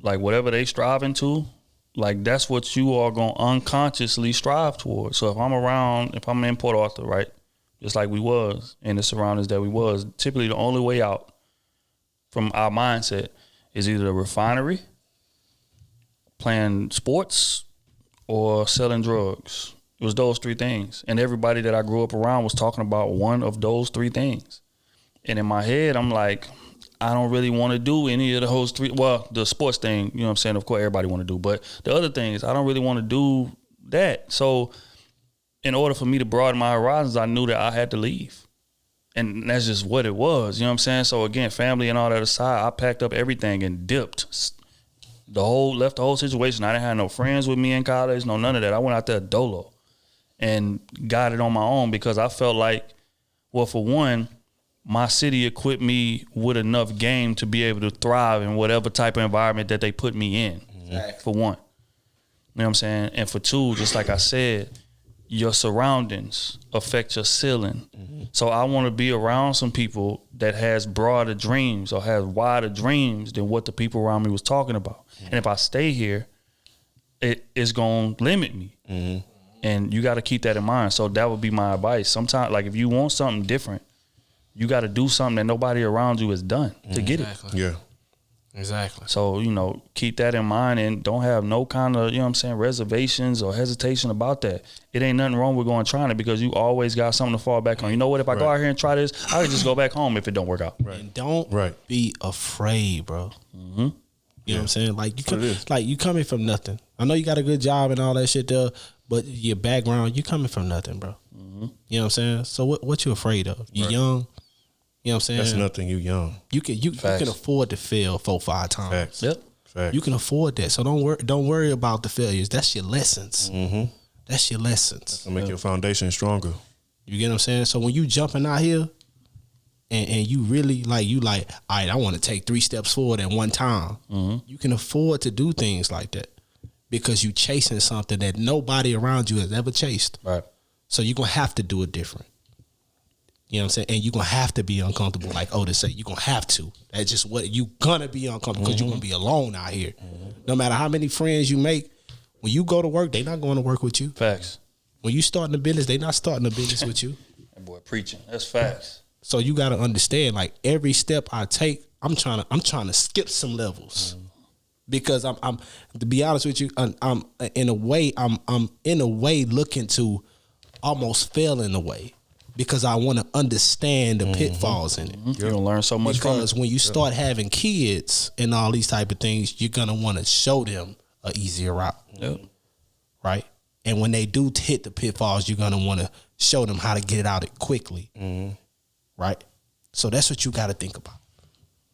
like whatever they striving to, like that's what you are going to unconsciously strive towards. So if I'm in Port Arthur, right, just like we was in the surroundings that we was, typically the only way out from our mindset is either a refinery, playing sports, or selling drugs. It was those three things. And everybody that I grew up around was talking about one of those three things. And in my head, I'm like, I don't really want to do any of those three. Well, the sports thing, you know what I'm saying? Of course, everybody want to do. But the other thing is I don't really want to do that. So in order for me to broaden my horizons, I knew that I had to leave. And that's just what it was, you know what I'm saying? So again, family and all that aside, I packed up everything and dipped. Left the whole situation. I didn't have no friends with me in college, none of that. I went out there dolo and got it on my own because I felt like, well, for one, my city equipped me with enough game to be able to thrive in whatever type of environment that they put me in, for one. You know what I'm saying? And for two, just like I said, your surroundings affect your ceiling. Mm-hmm. So I want to be around some people that has broader dreams or has wider dreams than what the people around me was talking about. Mm-hmm. And if I stay here, it is going to limit me. Mm-hmm. And you got to keep that in mind. So that would be my advice. Sometimes, like if you want something different, you got to do something that nobody around you has done to get it. Yeah. Exactly. So, keep that in mind and don't have no kind of, reservations or hesitation about that. It ain't nothing wrong with trying it because you always got something to fall back on. You know what? If I go out here and try this, I can just go back home if it don't work out. Right. And don't be afraid, bro. Mm-hmm. You know what I'm saying? Like you coming from nothing. I know you got a good job and all that shit there, but your background, you coming from nothing, bro. Mm-hmm. You know what I'm saying? So what you afraid of? You young. You know what I'm saying? That's nothing. You young. You can afford to fail 4-5 times. Facts. Yep. Facts. You can afford that. So don't worry about the failures. That's your lessons. Mm-hmm. That's your lessons. That's gonna make your foundation stronger. You get what I'm saying? So when you jumping out here and you really all right, I want to take 3 steps forward at one time. Mm-hmm. You can afford to do things like that because you chasing something that nobody around you has ever chased. Right. So you're gonna have to do it different. You know what I'm saying? And you're going to have to be uncomfortable. Like Otis said, you're going to have to. That's just what you're going to be uncomfortable because you're going to be alone out here. Mm-hmm. No matter how many friends you make, when you go to work, they're not going to work with you. Facts. When you starting a business, they're not starting a business with you. That boy preaching. That's facts. So you got to understand, like every step I take, I'm trying to skip some levels. Mm-hmm. Because I'm to be honest with you, I'm in a way looking to almost fail in a way. Because I want to understand the pitfalls in it. You're going to learn so much from it. Because when you start having kids and all these type of things, you're going to want to show them an easier route. Yep. Right? And when they do hit the pitfalls, you're going to want to show them how to get it out quickly. Mm-hmm. Right? So that's what you got to think about.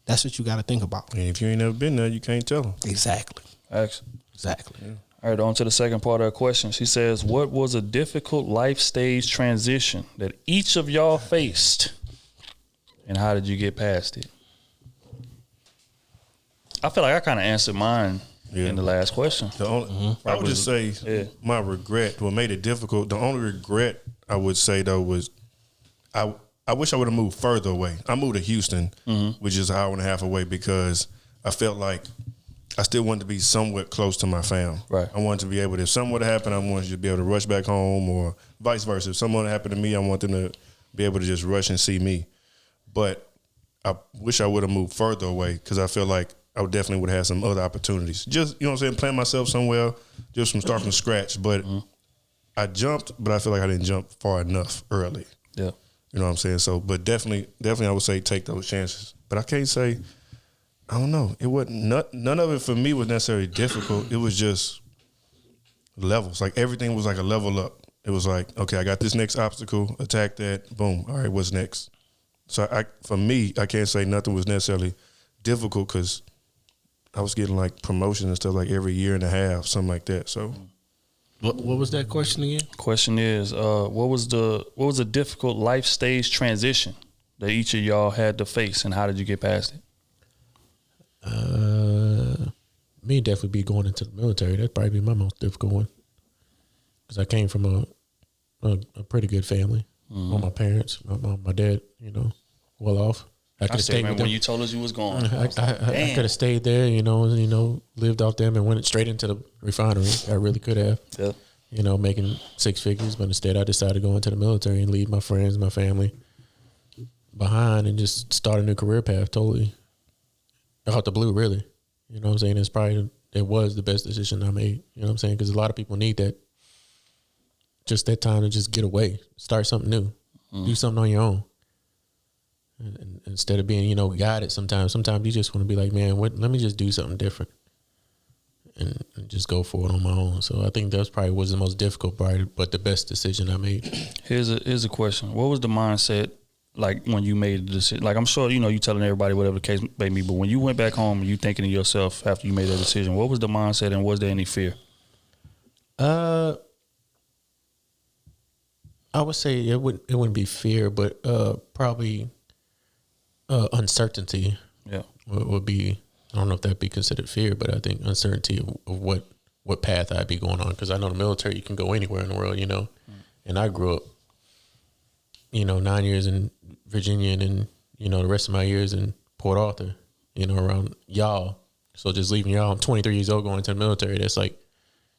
That's what you got to think about. And if you ain't never been there, you can't tell them. Exactly. Exactly. Yeah. All right, on to the second part of her question. She says, what was a difficult life stage transition that each of y'all faced, and how did you get past it? I feel like I kind of answered mine in the last question. I would just say my regret, what made it difficult, the only regret I would say, though, was I wish I would have moved further away. I moved to Houston, which is an hour and a half away, because I felt like I still wanted to be somewhat close to my fam. Right. I wanted to be able to, if something would happen, I wanted to be able to rush back home, or vice versa. If something happened to me, I want them to be able to just rush and see me. But I wish I would have moved further away, because I feel like I definitely would have had some other opportunities. Just, you know what I'm saying, plant myself somewhere, just start from scratch. But I jumped, but I feel like I didn't jump far enough early. Yeah. You know what I'm saying? So, but definitely I would say take those chances. But I can't say, I don't know. It wasn't none of it for me was necessarily difficult. It was just levels. Like everything was like a level up. It was like, okay, I got this next obstacle, attack that, boom. All right, what's next? So for me, I can't say nothing was necessarily difficult, because I was getting like promotions and stuff like every year and a half, something like that. So what was that question again? Question is, what was a difficult life stage transition that each of y'all had to face, and how did you get past it? me definitely be going into the military. That'd probably be my most difficult one. Because I came from a pretty good family. All my parents, my mom, my dad, well off. I could have stayed with them. When you told us you was going. I could have stayed there, lived off them and went straight into the refinery. I really could have. Yeah. Making six figures, but instead I decided to go into the military and leave my friends, my family behind and just start a new career path totally. Out the blue, really. You know what I'm saying? It was the best decision I made. You know what I'm saying? Because a lot of people need that. Just that time to just get away, start something new, do something on your own. And instead of being, guided sometimes you just want to be like, man, let me just do something different and just go for it on my own. So I think that probably was the most difficult part, but the best decision I made. Here's a question. What was the mindset like when you made the decision? Like, I'm sure, you telling everybody whatever the case may be, but when you went back home and you thinking to yourself after you made that decision, what was the mindset and was there any fear? I would say it wouldn't be fear, but probably uncertainty. Yeah, would be. I don't know if that'd be considered fear, but I think uncertainty of what path I'd be going on. Because I know the military, you can go anywhere in the world, And I grew up, 9 years in Virginia, and then the rest of my years in Port Arthur, around y'all. So just leaving y'all, I'm 23 years old, going into the military. That's like.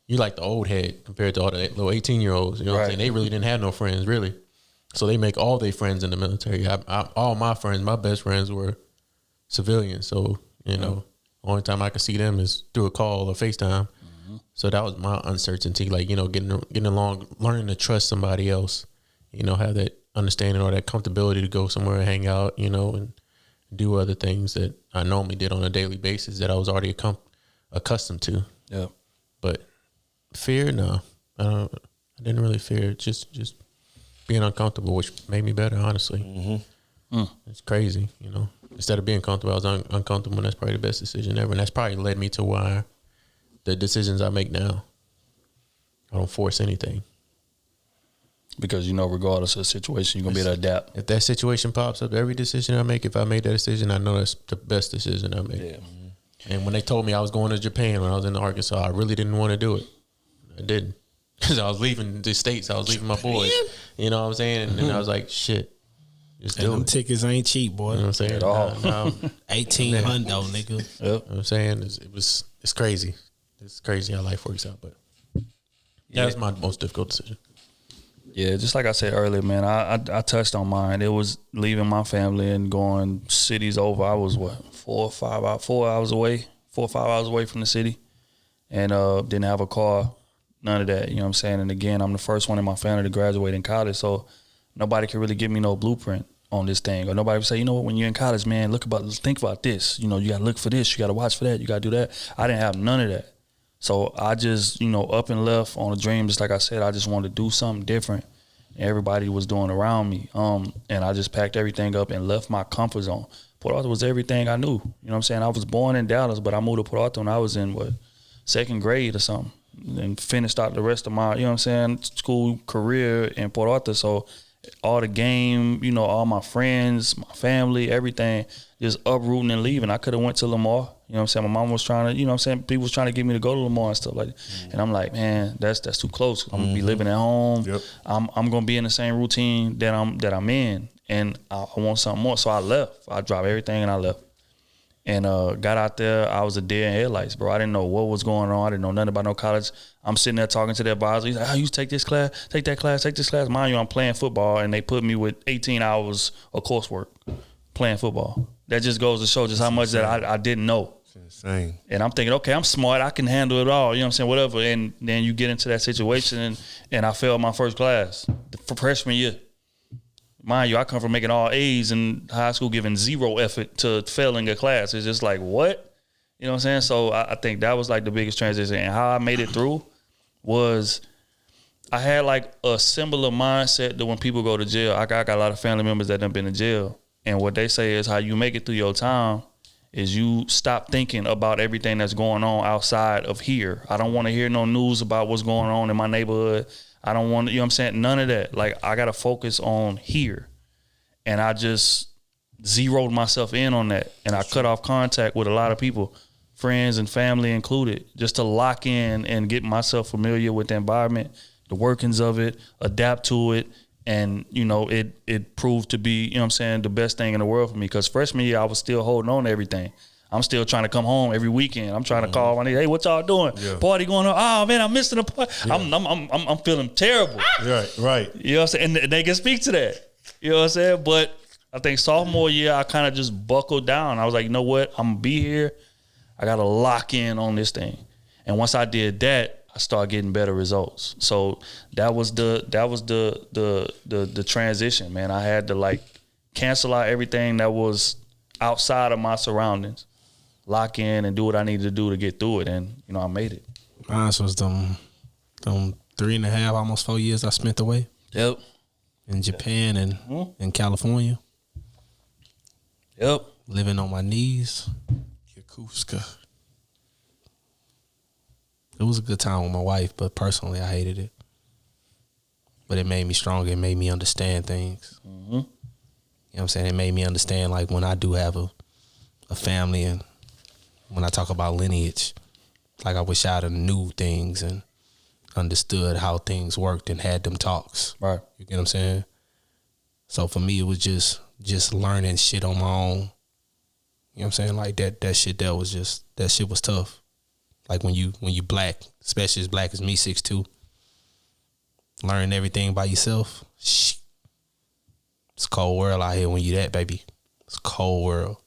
You like the old head compared to all the little 18-year-olds. You know what I'm saying? They really didn't have no friends, really. So they make all their friends in the military. All my friends, my best friends were civilians. So, only time I could see them is through a call or FaceTime. Mm-hmm. So that was my uncertainty, like, getting along, learning to trust somebody else, have that understanding or that comfortability to go somewhere and hang out, and do other things that I normally did on a daily basis that I was already accustomed to. Yeah. But fear, no, I didn't really fear. Just being uncomfortable, which made me better, honestly. Mm-hmm. It's crazy, Instead of being comfortable, I was uncomfortable, and that's probably the best decision ever. And that's probably led me to why the decisions I make now, I don't force anything. Because regardless of the situation, you're going to be able to adapt. If that situation pops up, every decision I make, if I made that decision, I know that's the best decision I make. Yeah. And when they told me I was going to Japan when I was in Arkansas, I really didn't want to do it. I didn't, because I was leaving the States. I was leaving my boys. You know what I'm saying? And then I was like, shit, just do them it. Tickets ain't cheap, boy. You know what I'm saying? At all. No, 1,800, nigga. Yep. You know what I'm saying? It's crazy. It's crazy how life works out, but that was my most difficult decision. Yeah, just like I said earlier, man, I touched on mine. It was leaving my family and going cities over. I was 4 or 5 hours away from the city, and didn't have a car. None of that, you know what I'm saying? And again, I'm the first one in my family to graduate in college, so nobody can really give me no blueprint on this thing. Or nobody would say, when you're in college, man, think about this. You got to look for this. You got to watch for that. You got to do that. I didn't have none of that. So I just, up and left on a dream. Just like I said, I just wanted to do something different. Everybody was doing around me. And I just packed everything up and left my comfort zone. Port Arthur was everything I knew. You know what I'm saying? I was born in Dallas, but I moved to Port Arthur when I was in, second grade or something. And finished out the rest of my, school career in Port Arthur. So all the game, all my friends, my family, everything, just uprooting and leaving. I could have went to Lamar. You know what I'm saying? My mom was trying to, people was trying to get me to go to Lamar and stuff like that. Mm-hmm. And I'm like, man, that's too close. I'm gonna be living at home. Yep. I'm gonna be in the same routine that I'm in, and I want something more. So I left. I dropped everything and I left. And got out there, I was a deer in headlights, bro. I didn't know what was going on. I didn't know nothing about no college. I'm sitting there talking to the advisor. He's like, you take this class, take that class, take this class. Mind you, I'm playing football, and they put me with 18 hours of coursework playing football. That just goes to show just how much that I didn't know. It's insane. And I'm thinking, okay, I'm smart. I can handle it all. You know what I'm saying? Whatever. And then you get into that situation, and I failed my first class for freshman year. Mind you, I come from making all A's in high school, giving zero effort to failing a class. It's just like, what? You know what I'm saying? So I think that was like the biggest transition. And how I made it through was I had like a similar mindset that when people go to jail, I got a lot of family members that have been in jail. And what they say is how you make it through your time is you stop thinking about everything that's going on outside of here. I don't want to hear no news about what's going on in my neighborhood. I don't want to, you know what I'm saying? None of that. Like, I got to focus on here. And I just zeroed myself in on that. And I cut off contact with a lot of people friends and family included, just to lock in and get myself familiar with the environment, the workings of it, adapt to it. And, you know, it proved to be, you know what I'm saying, the best thing in the world for me. Because freshman year, I was still holding on to everything. I'm still trying to come home every weekend. I'm trying to call my nigga, hey, what y'all doing? Yeah. Party going on? Oh man, I'm missing the party. Yeah. I'm feeling terrible. Right. You know what I'm saying? And they can speak to that. You know what I'm saying? But I think sophomore year, I kind of just buckled down. I was like, you know what? I'm gonna be here. I gotta lock in on this thing. And once I did that, I started getting better results. So that was the transition, man. I had to like cancel out everything that was outside of my surroundings. Lock in and do what I needed to do to get through it, and you know I made it. Mine was them 3.5, almost 4 years I spent away. Yep. In Japan and in California. Yep. Living on my knees. Yakuska. It was a good time with my wife, but personally I hated it. But it made me stronger. It made me understand things. You know what I'm saying? It made me understand like when I do have a family and when I talk about lineage, like I wish I'd have knew things and understood how things worked and had them talks. Right. You get what I'm saying? So for me, it was just learning shit on my own. You know what I'm saying? Like that shit was tough. Like when you black, especially as black as me, 6'2", learning everything by yourself. Shit. It's a cold world out here when you that, baby. It's a cold world.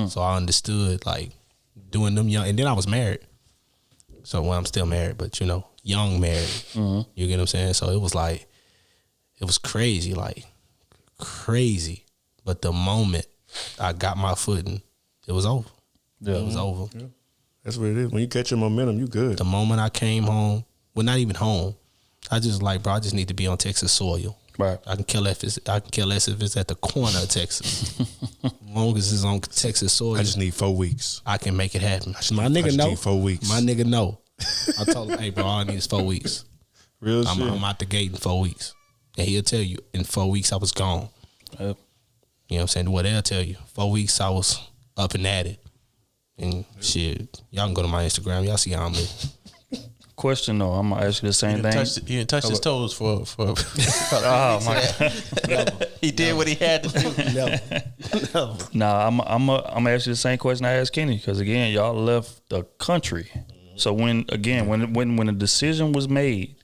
So I understood like doing them young, and then I was married. So well, I'm still married, but you know, young married. You get what I'm saying? So it was like, it was crazy, like crazy. But the moment I got my footing, it was over. Yeah. It was over. Yeah. That's what it is. When you catch your momentum, you good. The moment I came home, well, not even home, I just like, bro, I just need to be on Texas soil. Right. I can care less if it's at the corner of Texas. As long as it's on Texas soil. I just need 4 weeks. I can make it happen. My nigga know. Need 4 weeks. My nigga know. I told him, hey, bro, all I need is 4 weeks. Real shit. I'm out the gate in 4 weeks. And he'll tell you, in 4 weeks, I was gone. Yep. You know what I'm saying? What they'll tell you, 4 weeks, I was up and at it. And shit, y'all can go to my Instagram. Y'all see how I'm living. Question though, I'm gonna ask you the same thing. He didn't touch his toes for oh my God. He did what he had to do. Never. Nah, I'm gonna ask you the same question I asked Kenny, because again, y'all left the country. So when a decision was made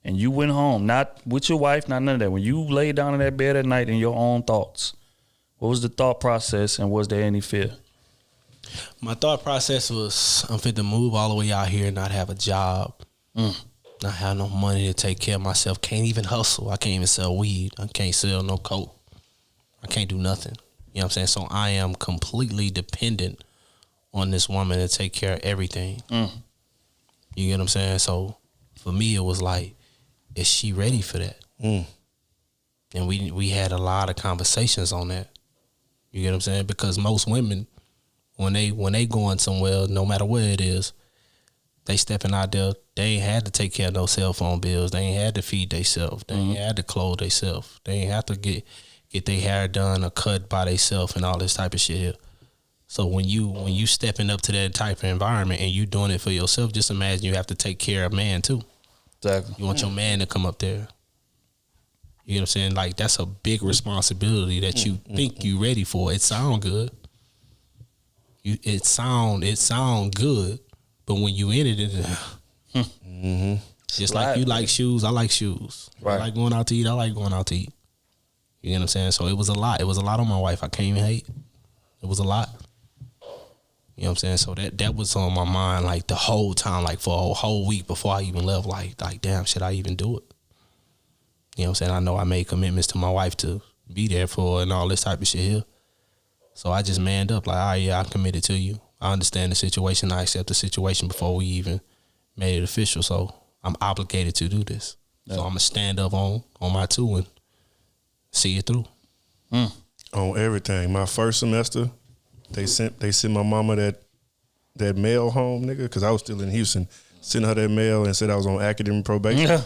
and you went home, not with your wife, not none of that, when you laid down in that bed at night in your own thoughts, what was the thought process and was there any fear? My thought process was, I'm fit to move all the way out here and not have a job, not have no money to take care of myself, can't even hustle. I can't even sell weed. I can't sell no coke. I can't do nothing. You know what I'm saying? So I am completely dependent on this woman to take care of everything. You get what I'm saying? So for me, it was like, is she ready for that? And we had a lot of conversations on that. You get what I'm saying? Because most women, when they going somewhere, no matter where it is, they stepping out there, they ain't had to take care of no cell phone bills. They ain't had to feed themselves. They ain't had to clothe themselves. They ain't have to get their hair done or cut by themselves and all this type of shit here. So when you stepping up to that type of environment and you doing it for yourself, just imagine you have to take care of a man too. Exactly. You want your man to come up there. You know what I'm saying? Like that's a big responsibility that you think you ready for. It sound good. It sound good, but when you in it, just like you like shoes, I like shoes. Right. I like going out to eat, I like going out to eat. You know what I'm saying? So it was a lot. It was a lot on my wife. I can't even hate. It was a lot. You know what I'm saying? So that was on my mind like the whole time, like for a whole week before I even left. Like damn, should I even do it? You know what I'm saying? I know I made commitments to my wife to be there for her and all this type of shit here. So I just manned up like, all right, yeah, I'm committed to you. I understand the situation. I accept the situation before we even made it official. So I'm obligated to do this. Yeah. So I'm going to stand up on my two and see it through. On everything. My first semester, they sent my mama that mail home, nigga, because I was still in Houston. Sent her that mail and said I was on academic probation. Yeah.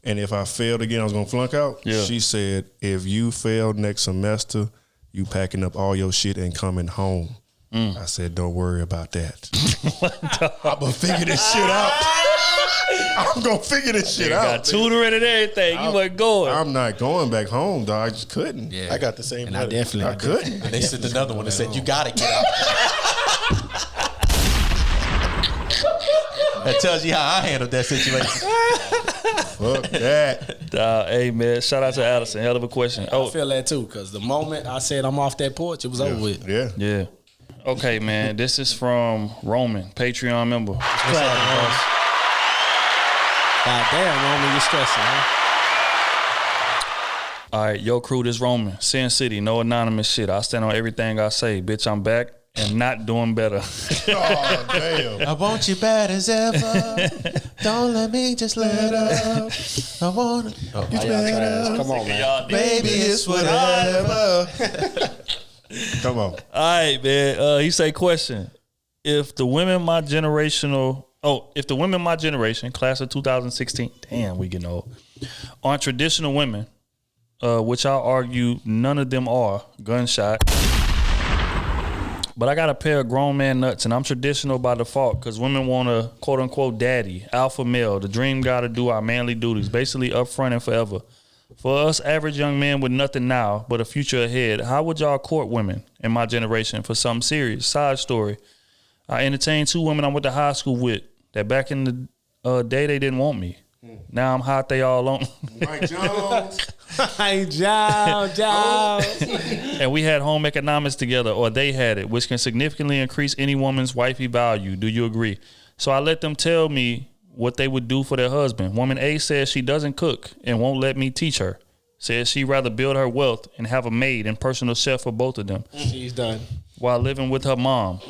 And if I failed again, I was going to flunk out. Yeah. She said, if you fail next semester, you packing up all your shit and coming home. I said, don't worry about that. I'm going to figure this shit out. I'm going to figure this shit out. Got tutoring and everything. You wasn't going. I'm not going back home, dog. I just couldn't. Yeah. I got the same. And I couldn't. And they sent another one that said, you got to get out. That tells you how I handled that situation. Fuck that. Hey, man. Shout out to Addison. Hell of a question. I feel that too, because the moment I said I'm off that porch, it was over with. Yeah. Okay, man. This is from Roman, Patreon member. God damn, Roman, you stressing, huh? All right, yo, crew, this Roman. Sin City, no anonymous shit. I stand on everything I say. Bitch, I'm back and not doing better. Oh, damn. I want you bad as ever. Don't let me just let up. I want it. Oh, Come on, man. baby, it's whatever. Come on. All right, man. He say, question: if the women my generation, class of 2016, damn, we getting old, aren't traditional women, which I'll argue none of them are, gunshot. But I got a pair of grown man nuts, and I'm traditional by default because women want a quote unquote daddy, alpha male, the dream guy to do our manly duties, basically upfront and forever. For us average young men with nothing now but a future ahead, how would y'all court women in my generation for something serious? Side story. I entertained 2 women I went to high school with that back in the day they didn't want me. Now I'm hot, they all on. Mike Jones. And we had home economics together, or they had it, which can significantly increase any woman's wifey value. Do you agree? So I let them tell me what they would do for their husband. Woman A says she doesn't cook and won't let me teach her. Says she'd rather build her wealth and have a maid and personal chef for both of them. She's done. While living with her mom.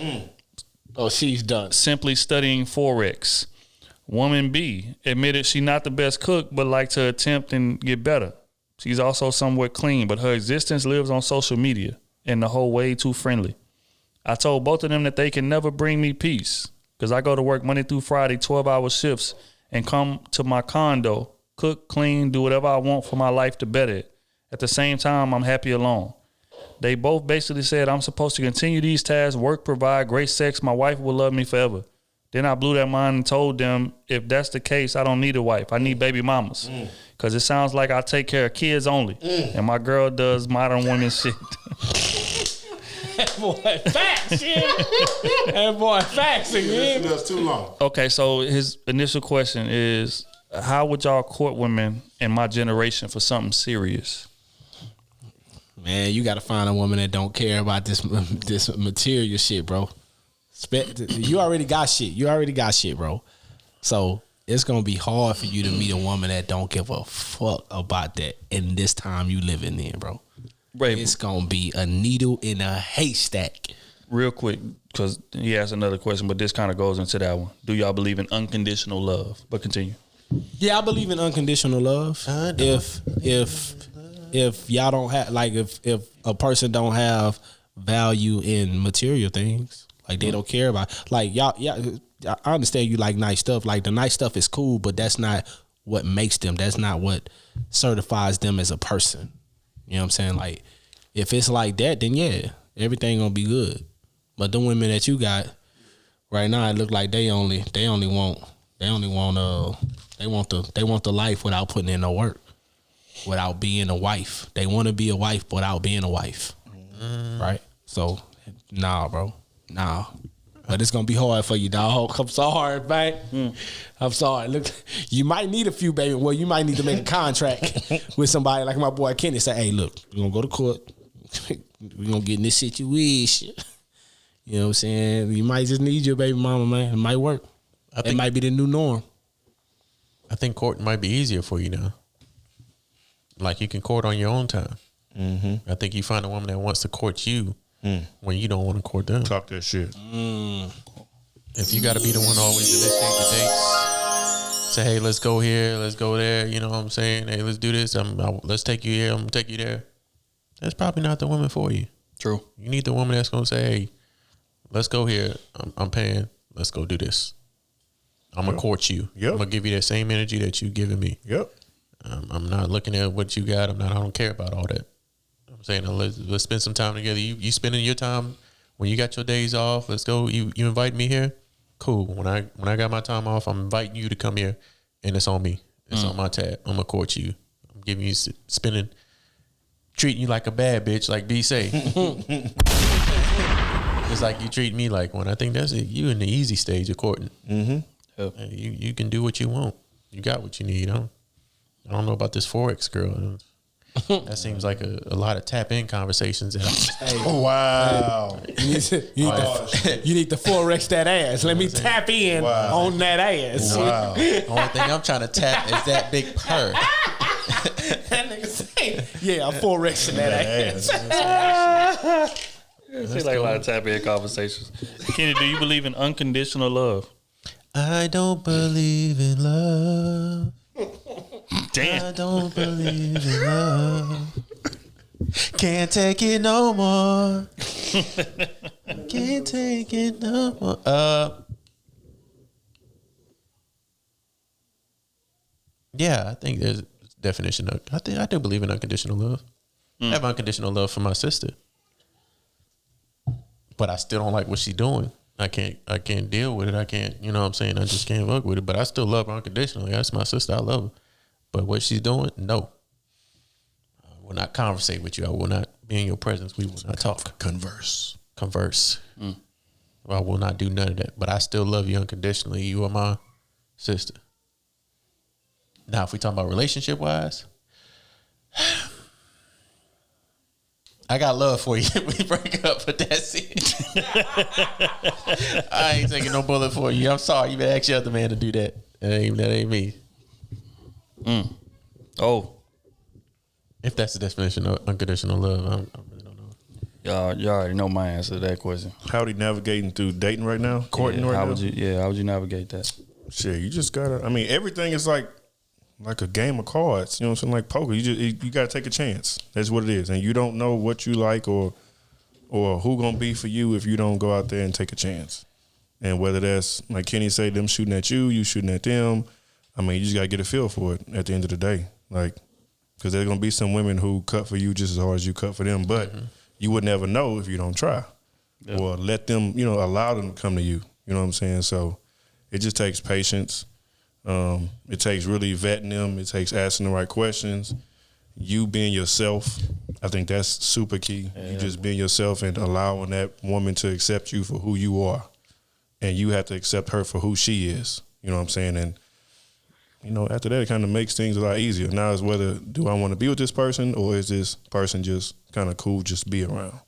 Oh, she's done. Simply studying Forex. Woman B admitted she's not the best cook, but like to attempt and get better. She's also somewhat clean, but her existence lives on social media and the whole way too friendly. I told both of them that they can never bring me peace because I go to work Monday through Friday, 12-hour shifts, and come to my condo, cook, clean, do whatever I want for my life to better it. At the same time, I'm happy alone. They both basically said I'm supposed to continue these tasks, work, provide great sex. My wife will love me forever. Then I blew their mind and told them if that's the case, I don't need a wife. I need baby mamas. Because it sounds like I take care of kids only. And my girl does modern women shit. That boy facts, shit. That boy facts again. That's too long. Okay, so his initial question is, how would y'all court women in my generation for something serious? Man, you got to find a woman that don't care about this material shit, bro. You already got shit, bro. So it's gonna be hard for you to meet a woman that don't give a fuck about that in this time you living in, bro. Right. It's gonna be a needle in a haystack. Real quick, because he asked another question, but this kind of goes into that one. Do y'all believe in unconditional love? But continue. Yeah, I believe in unconditional love. If y'all don't have, like, if a person don't have value in material things. Like, they don't care about, like, y'all, I understand you like nice stuff. Like, the nice stuff is cool, but that's not what makes them. That's not what certifies them as a person. You know what I'm saying? Like, if it's like that, then yeah, everything gonna be good. But the women that you got right now, it look like they want the life without putting in no work, without being a wife. They want to be a wife without being a wife, right? So, nah, bro. Nah, but it's gonna be hard for you, dog. I'm sorry, man. I'm sorry. Look, you might need a few, baby. Well, you might need to make a contract with somebody like my boy Kenny. Say, hey, look, we're gonna go to court. We're gonna get in this situation. You know what I'm saying? You might just need your baby mama, man. It might work. It might be the new norm. I think courting might be easier for you now. Like, you can court on your own time. I think you find a woman that wants to court you when you don't want to court them. Talk that shit. If you got to be the one to always initiate the dates, say, hey, let's go here, let's go there. You know what I'm saying? Hey, let's do this. Let's take you here. I'm going to take you there. That's probably not the woman for you. True. You need the woman that's going to say, hey, let's go here. I'm paying. Let's go do this. I'm going to court you. I'm going to give you that same energy that you giving me. I'm not looking at what you got. I don't care about all that. I'm saying, let's spend some time together. You spending your time when you got your days off, let's go. You invite me here, cool. When I got my time off, I'm inviting you to come here, and it's on me. It's on my tab. I'm gonna court you. I'm giving you treating you like a bad bitch, like B say. It's like you treat me like one. I think that's it. You in the easy stage of courting. Mm-hmm. Yep. You can do what you want. You got what you need. I don't know about this Forex girl. That seems like a lot of tap in conversations. Wow. You need to Forex that ass. Let me tap in on that ass. Wow. Only thing I'm trying to tap is that big purr. That nigga say, yeah, I'm Forexing that ass. It seems like a lot of tap in conversations. Kenny, do you believe in unconditional love? I don't believe in love. Damn. I don't believe in love. Can't take it no more. Can't take it no more. Yeah, I think there's a definition of. I do believe in unconditional love. I have unconditional love for my sister, but I still don't like what she's doing. I can't deal with it. I can't, you know what I'm saying? I just can't fuck with it. But I still love her unconditionally. That's my sister. I love her. But what she's doing, no. I will not conversate with you. I will not be in your presence. We will not talk. Converse. Well, I will not do none of that. But I still love you unconditionally. You are my sister. Now, if we talk about relationship-wise, I got love for you. We break up, but that's it. I ain't taking no bullet for you. I'm sorry. You better ask your other man to do that. That ain't me. Oh. If that's the definition of unconditional love, I really don't know. Y'all already know my answer to that question. How are you navigating through dating right now? Courting right now? How would you navigate that? Shit, you just gotta. I mean, everything is like a game of cards. You know what I'm saying? Like poker. You gotta take a chance. That's what it is. And you don't know what you like or who gonna be for you if you don't go out there and take a chance. And whether that's like Kenny say, them shooting at you shooting at them. I mean, you just gotta get a feel for it at the end of the day. Like, because there's gonna be some women who cut for you just as hard as you cut for them, but you would never know if you don't try or let them, allow them to come to you. You know what I'm saying? So it just takes patience. It takes really vetting them. It takes asking the right questions. You being yourself, I think that's super key. Yeah. You just being yourself and allowing that woman to accept you for who you are. And you have to accept her for who she is. You know what I'm saying? And, after that, it kind of makes things a lot easier. Now it's whether do I want to be with this person or is this person just kind of cool just to be around?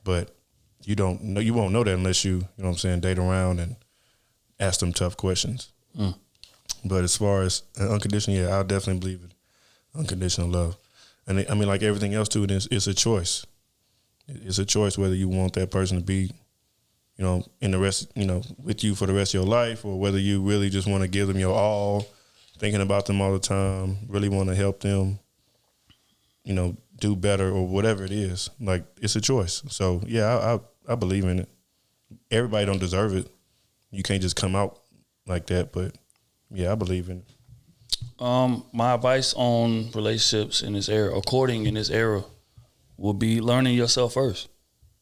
But you won't know that unless you know what I'm saying, date around and ask them tough questions. But as far as unconditional, I'll definitely believe in unconditional love. And I mean, like everything else too, it's a choice. It's a choice whether you want that person to be, in the rest, with you for the rest of your life, or whether you really just want to give them your all, thinking about them all the time, really want to help them, do better or whatever it is. Like, it's a choice. So I believe in it. Everybody don't deserve it. You can't just come out like that, but I believe in it. My advice on relationships in this era, or courting in this era, would be learning yourself first.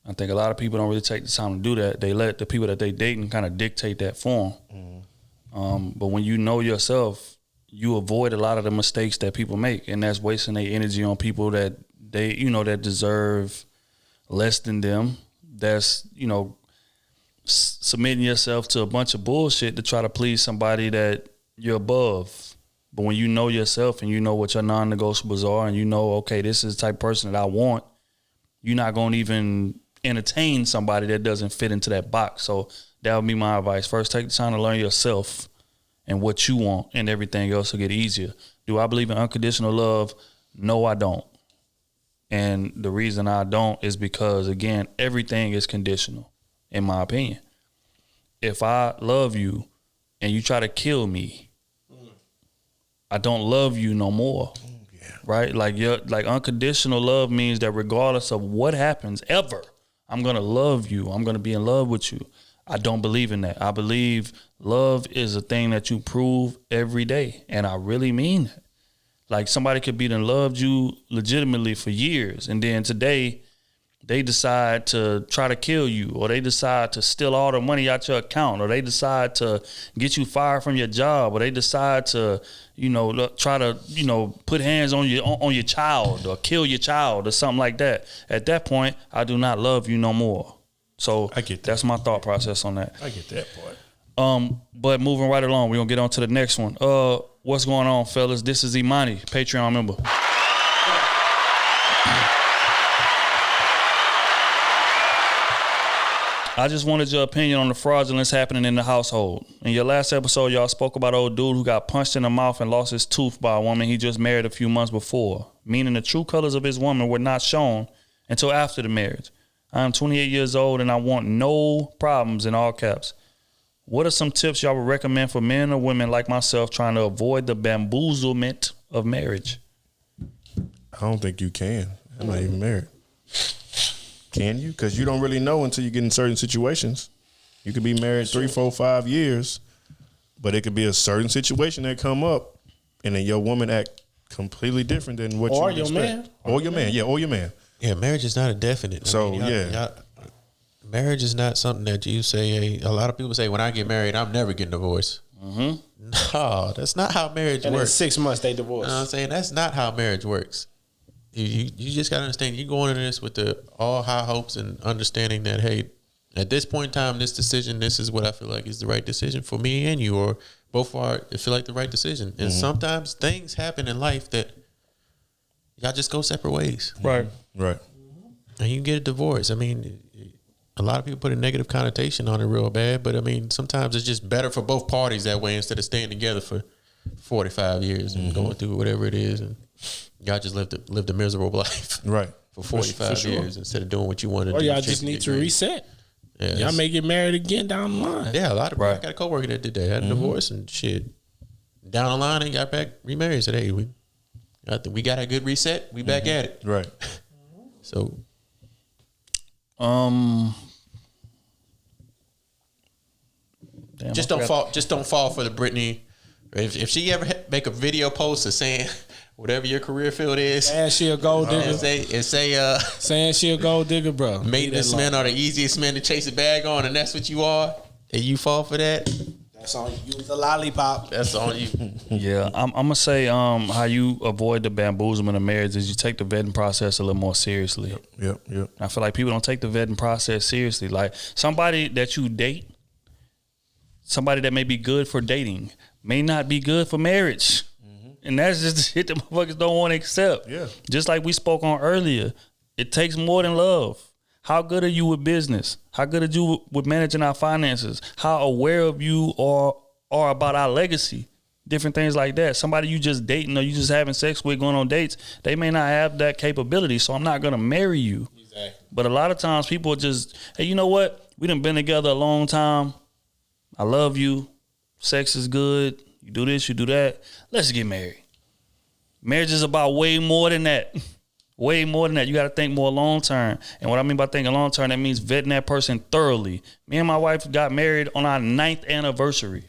I think a lot of people don't really take the time to do that. They let the people that they dating kind of dictate that for them. But when you know yourself, you avoid a lot of the mistakes that people make, and that's wasting their energy on people that they, that deserve less than them. That's, submitting yourself to a bunch of bullshit to try to please somebody that you're above. But when you know yourself and you know what your non-negotiables are, and okay, this is the type of person that I want, you're not going to even entertain somebody that doesn't fit into that box. So that would be my advice. First, take the time to learn yourself and what you want, and everything else will get easier. Do I believe in unconditional love? No, I don't. And the reason I don't is because, again, everything is conditional, in my opinion. If I love you and you try to kill me, I don't love you no more. Right? Like unconditional love means that regardless of what happens ever, I'm going to love you. I'm going to be in love with you. I don't believe in that. I believe love is a thing that you prove every day. And I really mean that. Like, somebody could be done loved you legitimately for years, and then today they decide to try to kill you, or they decide to steal all the money out your account, or they decide to get you fired from your job, or they decide to, try to, put hands on your child or kill your child or something like that. At that point, I do not love you no more. So I get that. That's my thought process on that. I get that part. But moving right along, we're gonna get on to the next one. What's going on, fellas? This is Imani, Patreon member. I just wanted your opinion on the fraudulence happening in the household. In your last episode, y'all spoke about an old dude who got punched in the mouth and lost his tooth by a woman he just married a few months before, meaning the true colors of his woman were not shown until after the marriage. I am 28 years old and I want no problems, in all caps. What are some tips y'all would recommend for men or women like myself trying to avoid the bamboozlement of marriage? I don't think you can. I'm not even married. Can you? Because you don't really know until you get in certain situations. You could be married 3, 4, 5 years, but it could be a certain situation that come up, and then your woman act completely different than what you would expect. Man. Or your man. Yeah, or your man. Yeah, marriage is not a definite. So, marriage is not something that you say. A lot of people say, when I get married, I'm never getting divorced. Mm-hmm. No, that's not how marriage and works. In 6 months, they divorce. You know what I'm saying? That's not how marriage works. You just got to understand, you're going into this with all high hopes and understanding that, hey, at this point in time, this decision, this is what I feel like is the right decision for me and you, or both are, it feel like the right decision. And sometimes things happen in life that y'all just go separate ways. Right. Right. And you can get a divorce. I mean, a lot of people put a negative connotation on it real bad, but I mean, sometimes it's just better for both parties that way instead of staying together for 45 years and going through whatever it is. And y'all just lived a miserable life. Right. For 45 years instead of doing what you wanted to or do. Or y'all just need to reset. Yeah, y'all may get married again down the line. Yeah, a lot of people. I got a coworker that did that. Had a divorce and shit. Down the line, and got back remarried. Said, hey, we got a good reset. We back at it. Right. So, just don't fall for the Britney. If she ever make a video post of saying whatever your career field is, saying she a gold digger, saying she a gold digger, bro. Maintenance men are the easiest men to chase a bag on, and that's what you are, and you fall for that. That's on you. Use the lollipop. That's on you. Yeah, I'm gonna say how you avoid the bamboozlement of marriage is you take the vetting process a little more seriously. Yep. I feel like people don't take the vetting process seriously. Like somebody that you date, somebody that may be good for dating, may not be good for marriage. And that's just the shit that motherfuckers don't want to accept. Yeah. Just like we spoke on earlier, it takes more than love. How good are you with business? How good are you with managing our finances? How aware of you are about our legacy? Different things like that. Somebody you just dating or you just having sex with, going on dates, they may not have that capability, so I'm not going to marry you. Exactly. But a lot of times people just, hey, you know what? We done been together a long time. I love you. Sex is good. You do this, you do that. Let's get married. Marriage is about way more than that. Way more than that. You got to think more long term. And what I mean by thinking long term, that means vetting that person thoroughly. Me and my wife got married on our 9th anniversary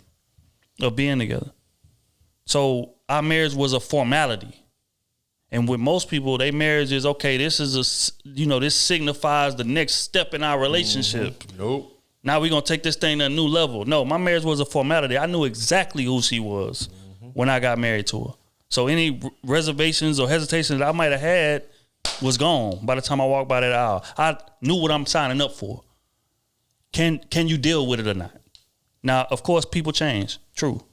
of being together. So our marriage was a formality. And with most people, their marriage is, okay, this is this signifies the next step in our relationship. Nope. Now we're going to take this thing to a new level. No, my marriage was a formality. I knew exactly who she was when I got married to her. So any reservations or hesitations that I might have had was gone by the time I walked by that aisle. I knew what I'm signing up for. Can you deal with it or not? Now, of course, people change. True.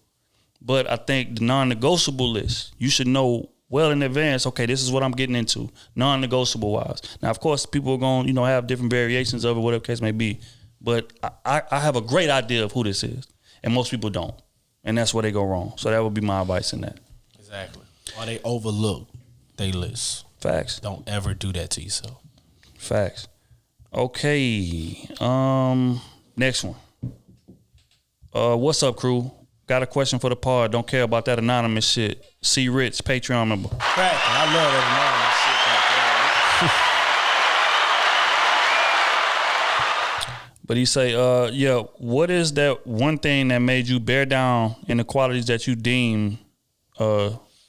But I think the non-negotiable list, you should know well in advance, okay, this is what I'm getting into, non-negotiable wise. Now, of course, people are going to have different variations of it, whatever case may be. But I have a great idea of who this is, and most people don't, and that's where they go wrong. So that would be my advice in that. Exactly. Or they overlook they list. Facts. Don't ever do that to yourself. Facts. Okay. Next one. What's up, Krew? Got a question for the pod. Don't care about that anonymous shit. C. Rich, Patreon member. Fact. I love that anonymous shit. But he say, what is that one thing that made you bear down in the qualities that you deem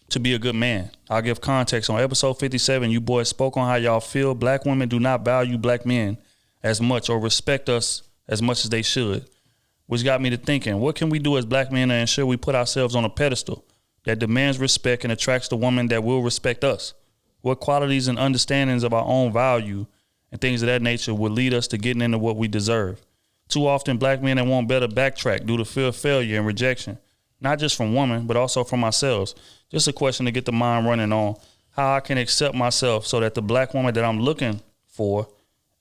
to be a good man. I'll give context. On episode 57, you boys spoke on how y'all feel black women do not value black men as much or respect us as much as they should, which got me to thinking, what can we do as black men to ensure we put ourselves on a pedestal that demands respect and attracts the woman that will respect us? What qualities and understandings of our own value and things of that nature would lead us to getting into what we deserve? Too often, black men that want better backtrack due to fear of failure and rejection, not just from women, but also from ourselves. Just a question to get the mind running on how I can accept myself so that the black woman that I'm looking for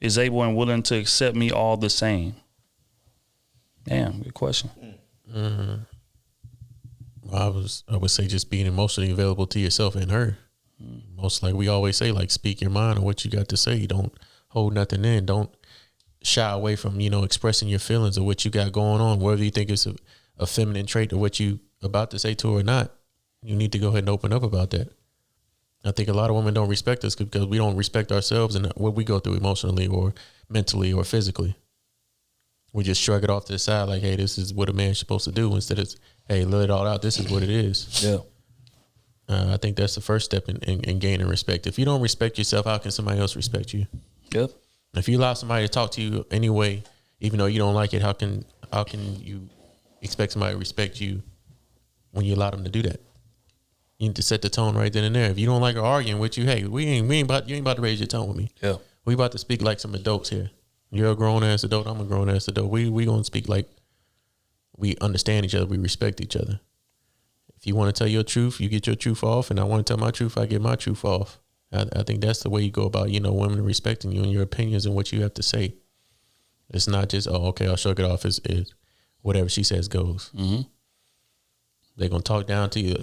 is able and willing to accept me all the same. Damn, good question. Mm-hmm. Well, I would say just being emotionally available to yourself and her. Most like we always say, like, speak your mind on what you got to say. Don't hold nothing in. Don't shy away from, expressing your feelings or what you got going on, whether you think it's a feminine trait or what you about to say to her or not. You need to go ahead and open up about that. I think a lot of women don't respect us because we don't respect ourselves and what we go through emotionally or mentally or physically. We just shrug it off to the side like, hey, this is what a man's supposed to do, instead of, hey, let it all out. This is what it is. Yeah. I think that's the first step in gaining respect. If you don't respect yourself, how can somebody else respect you? Yep. If you allow somebody to talk to you anyway, even though you don't like it, how can you expect somebody to respect you when you allow them to do that? You need to set the tone right then and there. If you don't like her arguing with you, hey, you ain't about to raise your tone with me. Yeah. We about to speak like some adults here. You're a grown ass adult. I'm a grown ass adult. We gonna speak like we understand each other. We respect each other. If you want to tell your truth, you get your truth off, and I want to tell my truth, I get my truth off. I think that's the way you go about, women respecting you and your opinions and what you have to say. It's not just, oh, okay, I'll shrug it off. It's whatever she says goes. Mm-hmm. They're gonna talk down to you.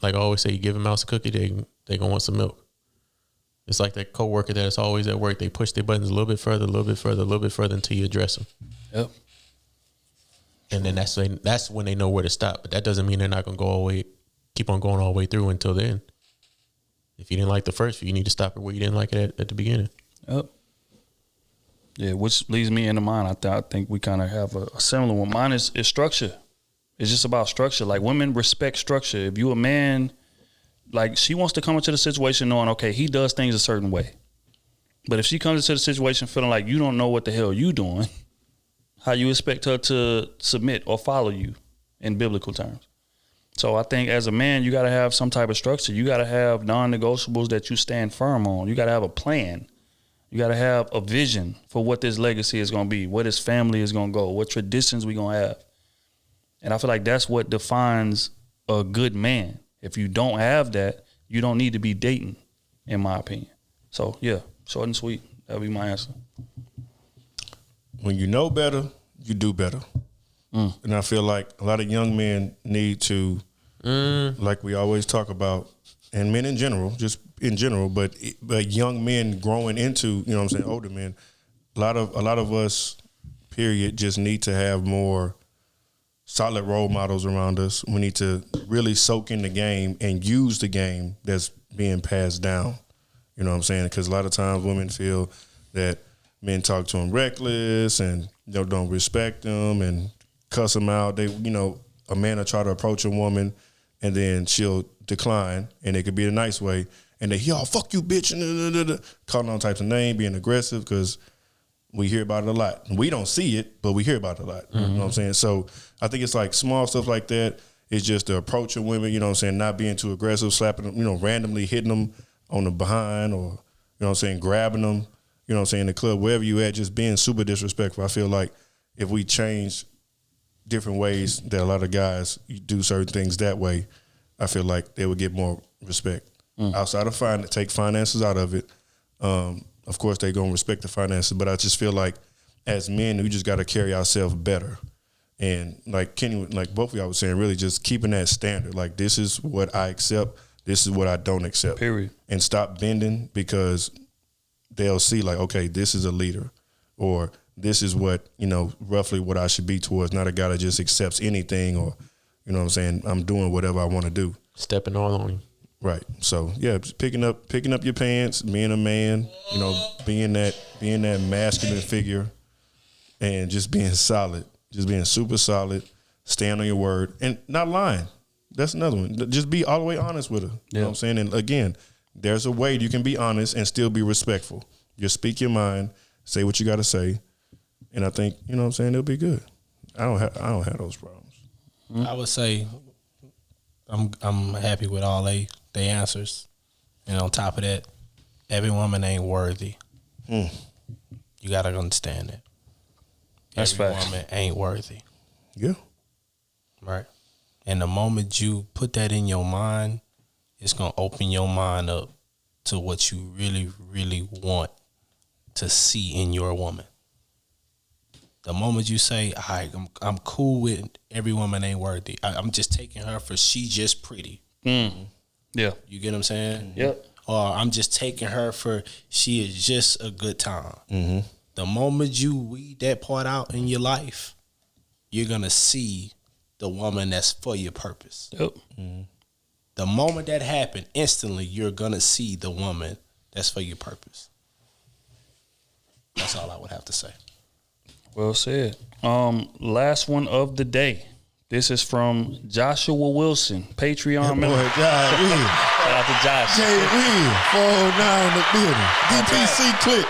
Like I always say, you give a mouse a cookie, they gonna want some milk. It's like that coworker that's always at work. They push their buttons a little bit further, a little bit further, a little bit further until you address them. Yep. And then that's when they know where to stop. But that doesn't mean they're not gonna keep on going all the way through until then. If you didn't like the first few, you need to stop it where you didn't like it at the beginning. Yep. Yeah, which leads me into mine. I think we kind of have a similar one. Mine is structure. It's just about structure. Like, women respect structure. If you a man, like, she wants to come into the situation knowing, okay, he does things a certain way. But if she comes into the situation feeling like you don't know what the hell you doing, how you expect her to submit or follow you in biblical terms? So I think as a man, you got to have some type of structure. You got to have non-negotiables that you stand firm on. You got to have a plan. You got to have a vision for what this legacy is going to be, where this family is going to go, what traditions we going to have. And I feel like that's what defines a good man. If you don't have that, you don't need to be dating, in my opinion. So, yeah, short and sweet. That would be my answer. When you know better, you do better. And I feel like a lot of young men need to, like we always talk about, and men in general, just in general, but young men growing into, older men, a lot of us, period, just need to have more solid role models around us. We need to really soak in the game and use the game that's being passed down. You know what I'm saying? Because a lot of times women feel that men talk to them reckless and don't respect them and cuss them out. They, a man will try to approach a woman and then she'll decline, and it could be a nice way. And they, fuck you, bitch, and calling all types of names, being aggressive, because we hear about it a lot. We don't see it, but we hear about it a lot. Mm-hmm. You know what I'm saying? So I think it's like small stuff like that. It's just the approach of women, not being too aggressive, slapping them, randomly hitting them on the behind, or, grabbing them, in the club, wherever you at, just being super disrespectful. I feel like if we change different ways that a lot of guys do certain things that way, I feel like they would get more respect. Outside of take finances out of it. Of course, they gonna respect the finances, but I just feel like as men, we just got to carry ourselves better. And like Kenny, like both of y'all was saying, really just keeping that standard. Like, this is what I accept. This is what I don't accept. Period. And stop bending, because they'll see like, okay, this is a leader, or this is what, roughly what I should be towards, not a guy that just accepts anything, or, I'm doing whatever I want to do. Stepping all on you. Right. So yeah, just picking up your pants, being a man, being that masculine figure, and just being solid, just being super solid, stand on your word and not lying. That's another one. Just be all the way honest with her. You know what I'm saying? And again, there's a way you can be honest and still be respectful. Just speak your mind, say what you got to say, and I think, you know what I'm saying, it'll be good. I don't have those problems. I would say I'm happy with all they answers. And on top of that, every woman ain't worthy. You gotta understand that. That's every facts. woman ain't worthy. Yeah. Right. And the moment you put that in your mind, it's gonna open your mind up to what you really, really want to see in your woman. The moment you say, all right, I'm cool with every woman ain't worthy. I'm just taking her for she just pretty. Yeah. You get what I'm saying? Yep. Or I'm just taking her for she is just a good time. The moment you weed that part out in your life, you're going to see the woman that's for your purpose. Yep. The moment that happened, instantly you're going to see the woman that's for your purpose. That's all I would have to say. Well said. Last one of the day. This is from Joshua Wilson, Patreon member. Boy, Shout out to Josh. J-Win, 409 in the building. DPC click.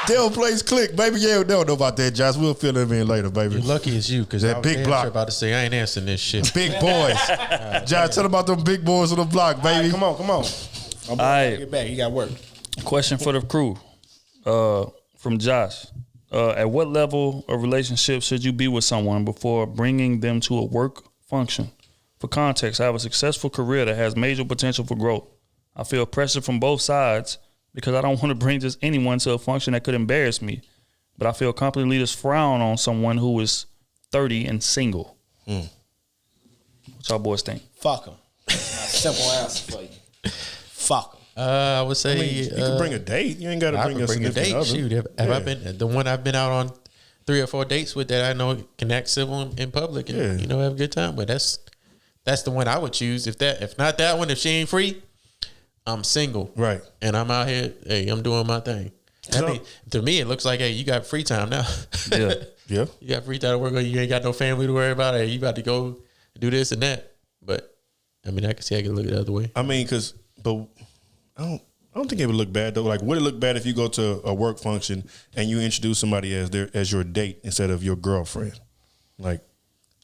Dale Place click, baby. Yeah, they don't know about that, Josh. We'll fill them in later, baby. You're lucky it's you, because That big block. about to say I ain't answering this shit. Big boys. Josh, tell them about them big boys on the block, baby. Come on. All right. Get back. You got work. Question for the crew from Josh. At what level of relationship should you be with someone before bringing them to a work function? For context, I have a successful career that has major potential for growth. I feel pressure from both sides because I don't want to bring just anyone to a function that could embarrass me. But I feel company leaders frown on someone who is 30 and single. What y'all boys think? Fuck them. Simple answer for you. Fuck them. I would say You can bring a date. You ain't got to bring a significant other. Shoot, have I been the one I've been out on 3 or 4 dates with that I know can act civil in public and have a good time. But that's the one I would choose. If not that one, if she ain't free, I'm single, right? And I'm out here. Hey, I'm doing my thing. I mean, to me, it looks like, hey, you got free time now. Yeah. You got free time to work on. You ain't got no family to worry about. Hey, you about to go do this and that. But I mean, I can look at it the other way. I mean, but I don't think it would look bad though. Like, would it look bad if you go to a work function and you introduce somebody as your date instead of your girlfriend? Like,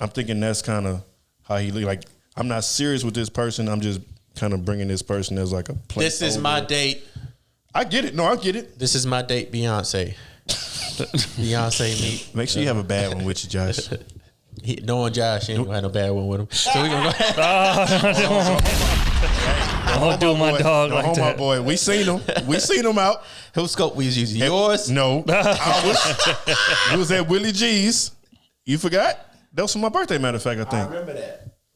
I'm thinking that's kind of how he look. Like, I'm not serious with this person. I'm just kind of bringing this person as like a placeholder. This is my date. I get it. No, I get it. This is my date, Beyonce. Beyonce meet. Make sure you have a bad one with you, Josh. Knowing Josh, he ain't gonna have no bad one with him. So we gonna go ahead. Don't do my dog no, like that. My boy. We seen him. We seen him out. Whose scope we was using? Yours? No. You was at Willie G's. You forgot? That was for my birthday, matter of fact, I think.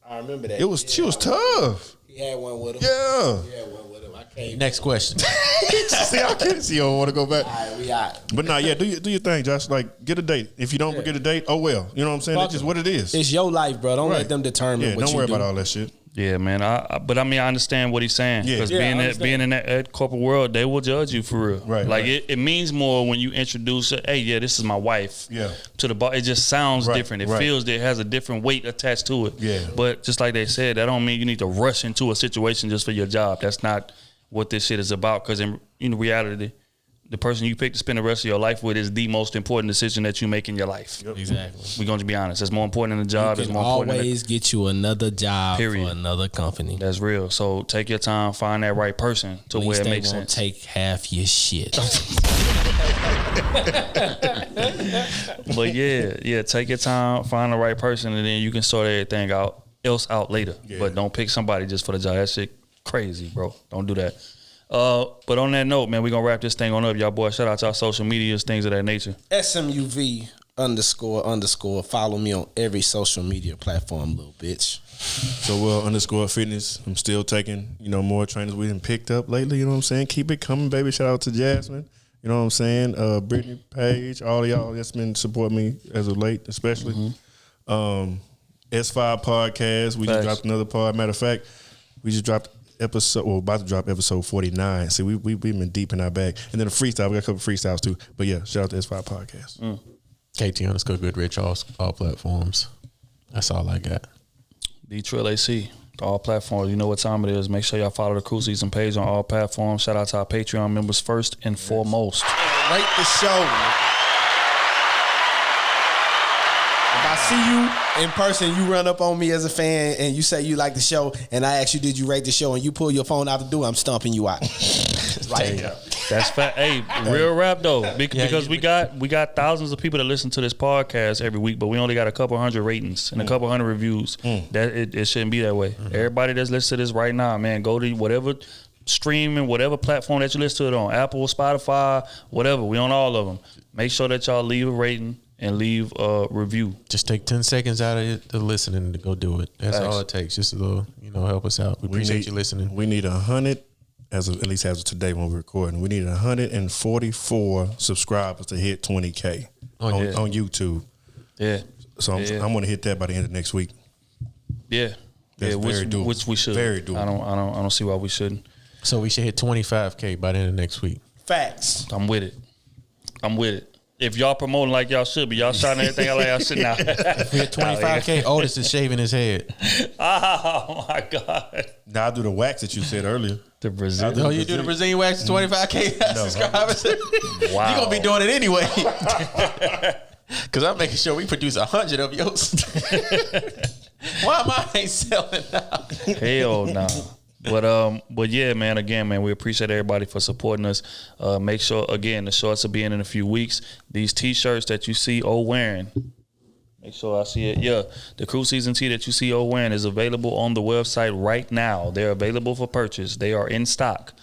I remember that. She was tough. He had one with him. Yeah. He had one with him. I can't. Next question. See, I can't see you don't want to go back. All right, we out. But nah, yeah, do your thing, Josh. Like, get a date. If you don't get a date, oh well. You know what I'm saying? That's just what it is. It's your life, bro. Don't let them determine what you do. Don't worry about all that shit. Yeah, man. But I mean, I understand what he's saying. Because being in that corporate world, they will judge you for real. Right. Like it means more when you introduce it. Hey, yeah, this is my wife. Yeah. To the bar, it just sounds different. It feels that it has a different weight attached to it. Yeah. But just like they said, that don't mean you need to rush into a situation just for your job. That's not what this shit is about. Because in reality, the person you pick to spend the rest of your life with is the most important decision that you make in your life. Yep. Exactly. We're going to be honest. It's more important than the job. You can always get you another job for another company. That's real. So take your time, find that right person to where it makes sense. Take half your shit. But yeah, take your time, find the right person, and then you can sort everything else out later. Yeah. But don't pick somebody just for the job. That shit crazy, bro. Don't do that. But on that note, man, we're going to wrap this thing on up. Y'all boys, shout out to our social medias, things of that nature. SMUV __ follow me on every social media platform, little bitch. So _fitness. I'm still taking, more trainers we done picked up lately. You know what I'm saying? Keep it coming, baby. Shout out to Jasmine. You know what I'm saying? Brittany, Paige, all of y'all that's been supporting me as of late, especially. S5 podcast. We just dropped another pod. Matter of fact, we just dropped about to drop episode 49. See, we've been deep in our bag. And then a freestyle. We got a couple freestyles too. But yeah, shout out to S5 podcast. KT _Goodrich all platforms. That's all I got. D Trill AC. All platforms. You know what time it is. Make sure y'all follow the Krew Season page on all platforms. Shout out to our Patreon members first and foremost. Rate the show. If I see you in person, you run up on me as a fan and you say you like the show, and I ask you, did you rate the show, and you pull your phone out the door, I'm stomping you out. Right. That's fact. Hey, real rap though, because we got thousands of people that listen to this podcast every week, but we only got a couple hundred ratings and a couple hundred reviews. That it shouldn't be that way. Everybody that's listening to this right now, man, go to whatever streaming, whatever platform that you listen to it on, Apple, Spotify, whatever. We on all of them. Make sure that y'all leave a rating and leave a review. Just take 10 seconds out of the listening to go do it. That's all it takes. Just a little, help us out. We appreciate you listening. We need 100. At least as of today when we're recording, we need 144 subscribers to hit 20K on YouTube. Yeah. So I'm going to hit that by the end of next week. Yeah. That's very doable. Which we should. Very doable. I don't see why we shouldn't. So we should hit 25K by the end of next week. Facts. I'm with it. If y'all promoting like y'all should be, y'all shouting everything out like y'all should now. If we hit 25K, Otis is shaving his head. Oh my God. Now I do the wax that you said earlier. The Brazilian. Oh, you do the Brazilian wax 25K subscribers? Wow. You're going to be doing it anyway. Because I'm making sure we produce 100 of yours. Why am I ain't selling now? Hell no. But yeah, man, again, man, we appreciate everybody for supporting us. Make sure, again, the shorts will be in a few weeks. These T-shirts that you see wearing, make sure I see it. Yeah, the Krew Season tee that you see wearing is available on the website right now. They're available for purchase. They are in stock.